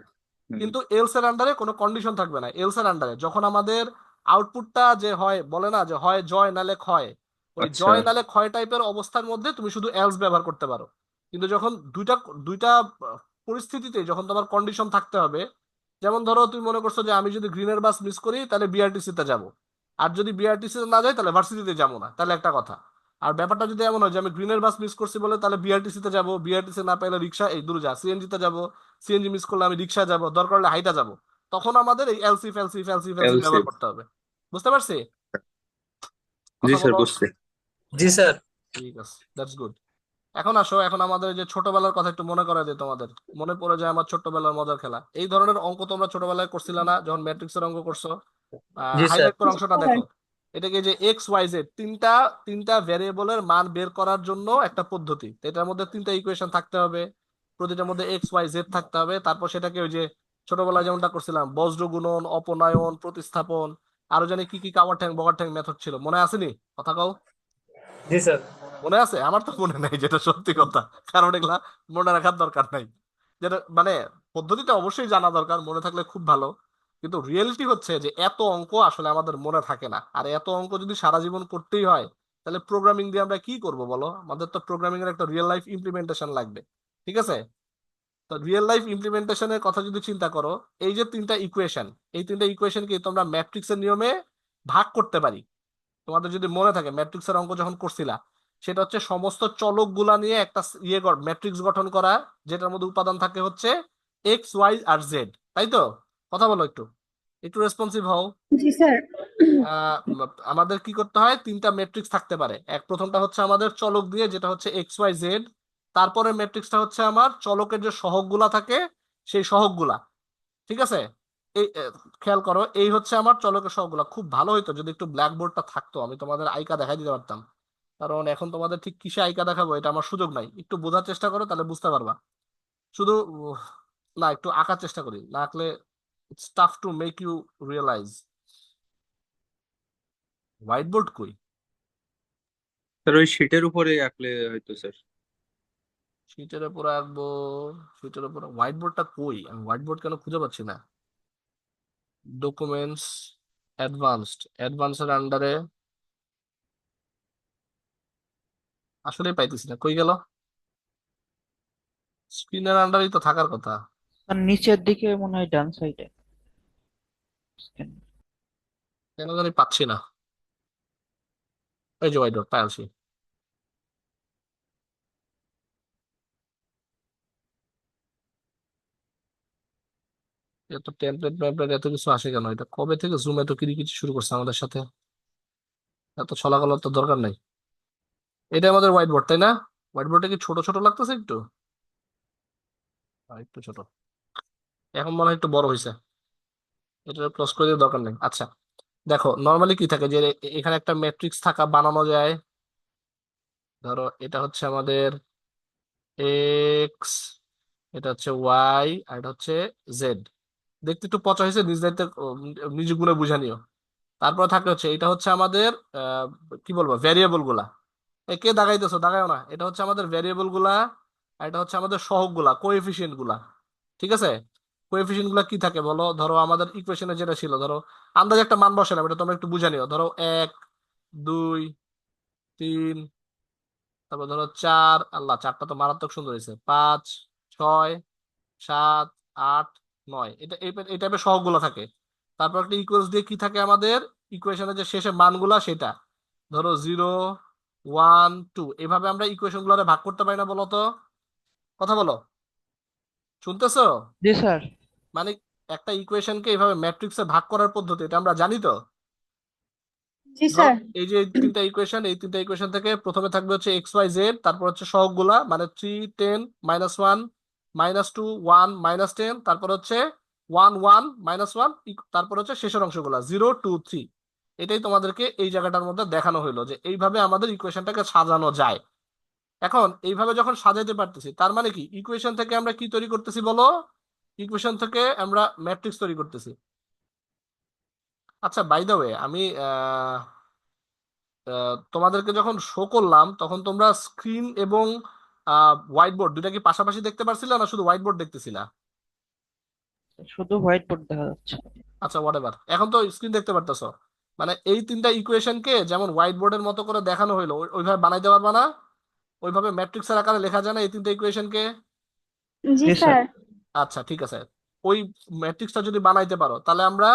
কিন্তু এলস এর আন্ডারে কোনো কন্ডিশন থাকবে না। এলস এর আন্ডারে যখন আমাদের আউটপুটটা যে হয়, বলে না যে হয় জয় নালে ক্ষয়, ওই আচ্ছা। জয় নালে ক্ষয় টাইপের অবস্থার মধ্যে তুমি শুধু এলস ব্যবহার করতে পারো। কিন্তু যখন দুইটা দুইটা পরিস্থিতিতে যখন তোমার কন্ডিশন থাকতে হবে, যেমন ধরো তুমি মনে করছো যে আমি যদি গ্রিনের বাস মিস করি তাহলে বিআরটিসি তে যাবো, আর যদি বিআরটিসি তে না যাই তাহলে ভার্সিটিতে যাবো না, তাহলে একটা কথা। আর ব্যাপারটা যদি এমন হয় যে আমি গ্রিনের বাস মিস করছি বলে তাহলে বিআরটিসি তে যাবো, বিআরটিসি না পাইলে রিক্সা, এই দূরে যা সিএনজি তে যাবো, সিএনজি মিস করলে আমি রিক্সা যাবো, দরকার হলে হাইটা যাবো, তখন আমাদের এই else if else if else if else if else. ব্যবহার করতে হবে। বুঝতে পারছি? জি কথা স্যার, বলো। বুঝতে। জি স্যার। ঠিক আছে, দ্যাটস গুড। এখন আসো, এখন আমাদের এই যে ছোটবেলার কথা একটু মনে করা দিই তোমাদের। মনে পড়ে যায় আমার ছোটবেলার মজার খেলা। এই ধরনের অঙ্ক তোমরা ছোটবেলায় করছিলে না যখন ম্যাট্রিক্সের অঙ্ক করছো? জি স্যার। হাইলাইট করা জি অংশটা স্যার। দেখো। এটাকে যে এক্স ওয়াই জেড তিনটা তিনটা ভ্যারিয়েবলের মান বের করার জন্য একটা পদ্ধতি, তো এটার মধ্যে তিনটা ইকুয়েশন থাকতে হবে, প্রতিটার মধ্যে এক্স ওয়াই জেড থাকতে হবে। তারপর সেটাকে ওই যে ছোটবেলায় যেমনটা করছিলাম, বজ্র গুণন, অপনয়ন, প্রতিস্থাপন, আরো জানি কি কি কাওয়ার ঠ্যাং বগার ঠ্যাং মেথড ছিল, মনে আসেনি? কথা কও। জি স্যার। মনে আছে? আমার তো মনে নাই, যেটা সত্যি কথা, কারণ এগুলা মনে রাখার দরকার নাই। যেটা মানে পদ্ধতিটা অবশ্যই জানা দরকার, মনে থাকলে খুব ভালো, কিন্তু রিয়েলিটি হচ্ছে যে এত অঙ্ক আসলে আমাদের মনে থাকে না। আর এত অঙ্ক যদি সারা জীবন করতেই হয় তাহলে প্রোগ্রামিং দিয়ে আমরা কি করব বলো? আমাদের তো প্রোগ্রামিং এর একটা রিয়েল লাইফ ইমপ্লিমেন্টেশন লাগবে, ঠিক আছে? তো রিয়েল লাইফ ইমপ্লিমেন্টেশনের কথা যদি চিন্তা করো, এই যে তিনটা ইকুয়েশন, এই তিনটা ইকুয়েশনকে তোমরা ম্যাট্রিক্সের নিয়মে ভাগ করতে পারি। তোমাদের যদি মনে থাকে ম্যাট্রিক্সের অঙ্ক যখন করছিলা, সেটা হচ্ছে সমস্ত চলক গুলা নিয়ে একটা ম্যাট্রিক্স গঠন করা, যেটার মধ্যে উপাদান থাকে হচ্ছে এক্স ওয়াই আর জেড, তাই তো? কথা বলো, একটু একটু রেসপন্সিভ হও। জি স্যার। আহ, আমাদের কি করতে হয়, তিনটা ম্যাট্রিক্স থাকতে পারে। প্রথমটা হচ্ছে আমাদের চলক দিয়ে, যেটা হচ্ছে এক্স ওয়াই জেড। তারপরে ম্যাট্রিক্সটা হচ্ছে আমার চলকের যে সহগগুলা থাকে, সেই সহগগুলা, ঠিক আছে? এই খেয়াল করো, এই হচ্ছে আমার চলকের সহগগুলা। খুব ভালো হইতো যদি একটু ব্ল্যাকবোর্ডটা থাকতো, আমি তোমাদের আইকা দেখাই দিতে পারতাম, কারণ এখন তোমাদের ঠিক কিসে আইকা দেখাবো এটা আমার সুযোগ নাই। একটু বোঝার চেষ্টা করো তাহলে বুঝতে পারবা। শুধু না, একটু আঁকার চেষ্টা করি, না আঁকলে it's tough to make you realise. White board কই? স্যার ওই শিটের উপরে আঁকলে হয়তো স্যার। শিটের উপর আঁকবো? শিটের উপর হোয়াইট বোর্ডটা কই? আমি হোয়াইট বোর্ড কেন খুঁজে পাচ্ছি না? ডকুমেন্টস, অ্যাডভান্সড আন্ডারে আসলে পাইতেছি না, কই গেল? স্ক্রিনের আন্ডারই তো থাকার কথা। আর নিচের দিকে মনে হয় ডান সাইডে। কেন জানি পাচ্ছি না। এই যে হোয়াইট বোর্ড পাইছি। এত টেমপ্লেট ম্যামপ্লেট এত কিছু আসে কেন? এটা কবে থেকে জুম এত কিরিকিরি শুরু করছে আমাদের সাথে? এত ছলাকলার তো দরকার নাই। এটা আমাদের হোয়াইট বোর্ড, তাই না? হোয়াইট বোর্ডটা কি ছোট ছোট লাগতেছে একটু? একটু ছোট। এখন মনে হয় একটু বড় হয়েছে। এটা ক্লোজ করে দিয়ে দরকার নেই। আচ্ছা, দেখো নর্মালি কি থাকে যে এখানে একটা ম্যাট্রিক্স থাকা বানানো যায়। ধরো এটা হচ্ছে আমাদের এক্স, এটা হচ্ছে ওয়াই, আর এটা হচ্ছে জেড। দেখতে একটু পচা হয়েছে, নিজ দায়িত্বে নিজ গুণে বুঝে নিও। তারপর থাকে হচ্ছে এটা হচ্ছে আমাদের কি বলবো ভ্যারিয়েবল গুলা। কে দাগাইতেছো? দাগাইও না। এটা হচ্ছে আমাদের ভ্যারিয়েবল গুলা, আর এটা হচ্ছে আমাদের সহগ গুলা, কোএফিসিয়েন্ট গুলা। ঠিক আছে? কোএফিসিয়েন্ট গুলা কি থাকে বলো? ধরো আমাদের ইকুয়েশনে যেটা ছিল, ধরো আন্দাজে একটা মান বসালাম, এটা তোমরা একটু বুঝে নিও। ধরো 1, 2, 3, তারপর ধরো 4, আল্লাহ 4টা তো মারাত্মক সুন্দর হয়েছে, 5, 6, 7, 8, 9। এটা এই টাইপের সহগগুলো থাকে। তারপর একটা ইকুয়ালস দিয়ে কি থাকে আমাদের ইকুয়েশনের যে শেষে মানগুলা সেটা। ধরো 0, 1, 2, এভাবে আমরা ইকুয়েশন গুলো ভাগ করতে পারি না বলো তো? কথা বলো, শুনতেছো? জি স্যার। মানে একটা ইকুয়েশনকে এইভাবে ম্যাট্রিক্সে ভাগ করার পদ্ধতি এটা আমরা জানি তো। জি ধরো স্যার। এই যে তিনটা ইকুয়েশন, এই তিনটা ইকুয়েশন থেকে প্রথমে থাকবে হচ্ছে এক্স ওয়াই জেড, তারপর হচ্ছে সহগগুলা মানে 3, 10, -1, -2, 1, -10, তারপর হচ্ছে 1, 1, -1, তারপর হচ্ছে শেষের অংশগুলা 0, 2, 3। এটাই তোমাদেরকে এই জায়গাটার মধ্যে দেখানো হইলো যে এইভাবে আমাদের ইকুয়েশনটাকে সাজানো যায়। এখন এইভাবে যখন সাজাইতে পারতেছি, তার মানে কি ইকুয়েশন থেকে আমরা কি তৈরি করতেছি বলো? ইকুয়েশন থেকে আমরা ম্যাট্রিক্স তৈরি করতেছি। আচ্ছা, বাই দ্য ওয়ে, আমি তোমাদেরকে যখন শো করলাম তখন তোমরা স্ক্রিন এবং হোয়াইট বোর্ড দুইটা কি পাশাপাশি দেখতে পারছিলা, না শুধু হোয়াইট বোর্ড দেখতেছিলা? শুধু হোয়াইট বোর্ড দেখা যাচ্ছে। আচ্ছা, হোয়াটএভার, এখন তো স্ক্রিন দেখতে পারতেছো। মানে এই তিনটা ইকুয়েশনকে যেমন হোয়াইট বোর্ডের মতো করে দেখানো হইলো, ওইভাবে বানাইতে পারবা না? ওইভাবে ম্যাট্রিক্সের আকারে লেখা যায় না এই তিনটা ইকুয়েশনকে? জি জি স্যার। স্যার। আচ্ছা, ঠিক আছে। ওই ম্যাট্রিক্সটা যদি বানাইতে পারো তাহলে আমরা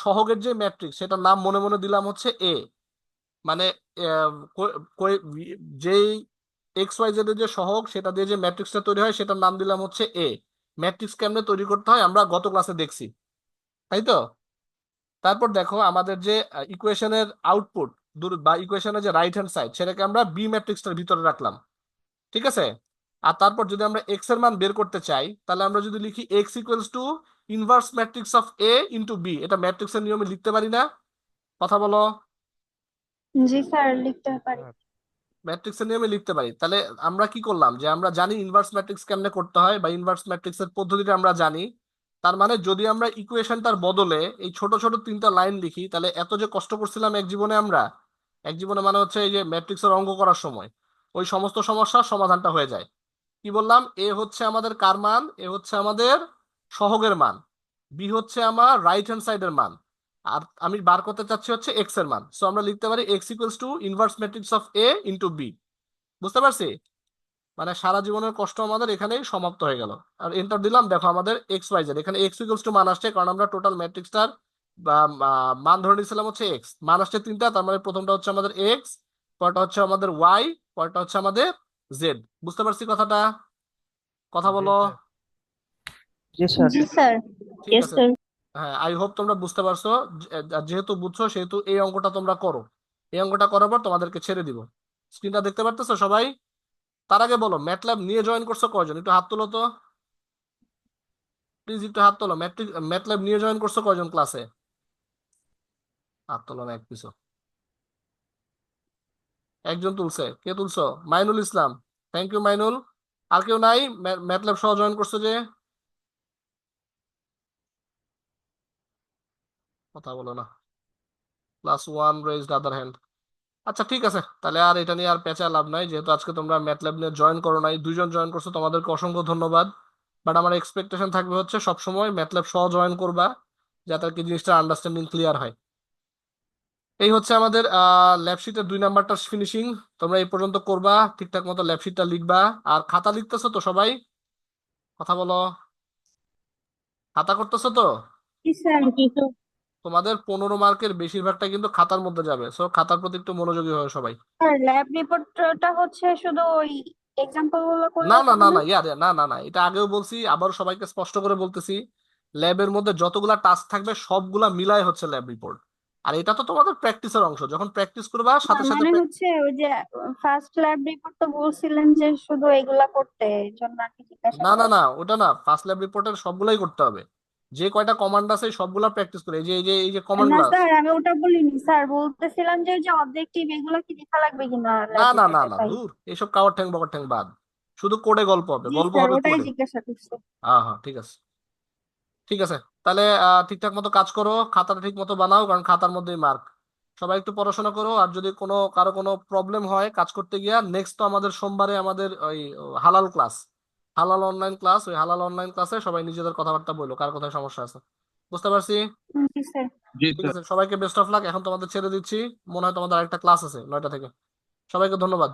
সহগের যে ম্যাট্রিক্স সেটার নাম মনে মনে দিলাম হচ্ছে এ। মানে যেই এক্স ওয়াই জেড এর যে সহগ সেটা দিয়ে যে ম্যাট্রিক্সটা তৈরি হয় সেটার নাম দিলাম হচ্ছে এ। ম্যাট্রিক্স কেমনে তৈরি করতে হয় আমরা গত ক্লাসে দেখছি, তাই তো? তারপর দেখো আমাদের যে ইকুয়েশনের আউটপুট বা ইকুয়েশনের যে রাইট হ্যান্ড সাইড সেটাকে আমরা বি ম্যাট্রিক্সটার ভিতরে রাখলাম। ঠিক আছে? আর তারপর যদি আমরা এক্স এর মান বের করতে চাই তাহলে আমরা যদি লিখি X equals to inverse matrix of A into B, এটা ম্যাট্রিক্সের নিয়মে লিখতে পারি না? কথা বলো। জি স্যার, লিখতে পারি। ম্যাট্রিক্সের নিয়মে লিখতে পারি। তাহলে আমরা কি করলাম যে আমরা জানি ইনভার্স ম্যাট্রিক্স কেমনে করতে হয় বা ইনভার্স ম্যাট্রিক্সের পদ্ধতিটা আমরা জানি। তার মানে যদি আমরা ইকুয়েশনটার বদলে এই ছোট ছোট তিনটা লাইন লিখি তাহলে এত যে কষ্ট করছিলাম এক জীবনে, আমরা এক জীবনে মানে হচ্ছে এই যে ম্যাট্রিক্সের অঙ্ক করার সময় ওই সমস্ত সমস্যার সমাধানটা হয়ে যায়। কি বললাম? এ হচ্ছে আমাদের কার মান? এ হচ্ছে আমাদের সহগের মান। বি হচ্ছে আমার রাইট হ্যান্ড সাইডের মান। আর আমি বার করতে চাচ্ছি হচ্ছে এক্স এর মান। সো আমরা লিখতে পারি X equals to inverse matrix of A into B. বুঝতে পারছি? মানে সারা জীবনের কষ্ট আমাদের এখানেই সমাপ্ত হয়ে গেল। আর এন্টার দিলাম, দেখো আমাদের এক্স ওয়াই জেড, এখানে এক্স ইকুয়ালস টু মান আসছে কারণ আমরা টোটাল ম্যাট্রিক্সটার মান ধরে নিয়েছিলাম হচ্ছে এক্স। মান আসছে তিনটা, তার মানে প্রথমটা হচ্ছে আমাদের এক্স, পরটা হচ্ছে আমাদের ওয়াই, পরটা হচ্ছে আমাদের জেড। বুঝতে পারছি কথাটা? কথা বলো। জি স্যার। জি স্যার। ঠিক ইয়েস আছে। স্যার। হ্যাঁ, আই হোপ তোমরা বুঝতে পারছো। যেহেতু বুঝছো সেহেতু এই অঙ্কটা তোমরা করো। এই অঙ্কটা করার পর তোমাদেরকে ছেড়ে দিব। স্ক্রিনটা দেখতে পারতেছো সবাই? তার আগে বলো, ম্যাটল্যাব নিয়ে জয়েন করছো কয়জন? একটু হাত তোলো তো প্লিজ, একটু হাত তোলো। ম্যাটল্যাব নিয়ে জয়েন করছো কয়জন ক্লাসে? হাত তোলো না এক পিছু। একজন তুলছে। কে তুলছো? মাইনুল ইসলাম। Thank you Mainul. আর কেউ নাই ম্যাটল্যাব সহ জয়েন করছো যে? কথা বলো না। Class 1 raised other hand. আচ্ছা, ঠিক আছে, তাহলে আর এটা নিয়ে আর পেঁচা লাভ নাই। যেহেতু আজকে তোমরা ম্যাটল্যাব নিয়ে জয়েন করো নাই, দুইজন জয়েন করছো, তোমাদেরকে অসংখ্য ধন্যবাদ। বাট আমার এক্সপেকটেশন থাকবে হচ্ছে সবসময় ম্যাটল্যাব সহ জয়েন করবা, যাতে আর কি জিনিসটা আন্ডারস্ট্যান্ডিং ক্লিয়ার হয়। এই হচ্ছে আমাদের ল্যাবশিটের 2 নাম্বারটা ফিনিশিং। তোমরা এই পর্যন্ত করবা, ঠিকঠাক মতো ল্যাবশিটটা লিখবা। আর খাতা লিখতেছো তো সবাই? কথা বলো। খাতা করতেছো তো? জি স্যার। তোমাদের 15 মার্কের বেশিরভাগটা কিন্তু খাতার মধ্যে যাবে, সো খাতার প্রতি একটু মনোযোগী হবে সবাই। স্যার, ল্যাব রিপোর্টটা হচ্ছে শুধু ওই এক্সাম্পল গুলো না করলে না না হবে না না? ইয়ার না না না, এটা আগেও বলছি, আবার সবাইকে স্পষ্ট করে বলতেছি ল্যাবের মধ্যে যতগুলা টাস্ক থাকবে সবগুলা মিলাই হচ্ছে ল্যাব রিপোর্ট। আর এটা তো তোমাদের প্র্যাকটিসের অংশ, যখন প্র্যাকটিস করবা সাথে সাথে মানে হচ্ছে ওই যে ফার্স্ট ল্যাব রিপোর্ট তো বলছিলেন যে শুধু এগুলা করতে, এই জন্য আর কি জিজ্ঞাসা না না করা। না, ওটা না, ফার্স্ট ল্যাব রিপোর্টের সবগুলাই করতে হবে। যে কয়টা কমান্ড আছে সবগুলা প্র্যাকটিস করে, এই যে কমান্ড না গুলা আছে। স্যার, আমি ওটা বলিনি স্যার, বলতেছিলাম যে ওই যে অবজেক্টিভ এগুলো কি লেখা লাগবে কিনা না ল্যাব না না রিপোর্টে, না, তাই। দূর, এইসব কাওয়ার ঠ্যাং বকর ঠ্যাং বাদ, শুধু কোডে গল্প হবে, জি গল্প স্যার, হবে ওটাই কোডে। জিজ্ঞাসা করছি। হ্যাঁ হ্যাঁ, ঠিক আছে ঠিক আছে। তাহলে ঠিকঠাক মতো কাজ করো, খাতাটা ঠিক মতো বানাও, কারণ খাতার মধ্যেই মার্ক। সবাই একটু পড়াশোনা করো, আর যদি কারো কোনো প্রবলেম হয় কাজ করতে গিয়া, নেক্সট তো আমাদের সোমবারে আমাদের ওই হালাল ক্লাস, হালাল অনলাইন ক্লাস, ওই হালাল অনলাইন ক্লাসে সবাই নিজেদের কথাবার্তা বললো, কার কোথায় সমস্যা আছে। বুঝতে পারছি? জি স্যার। জি ঠিক স্যার। আছে, সবাইকে বেস্ট অফ লাক। এখন তোমাদের ছেড়ে দিচ্ছি, মনে হয় তোমাদের আরেকটা ক্লাস আছে 9টা থেকে। সবাইকে ধন্যবাদ।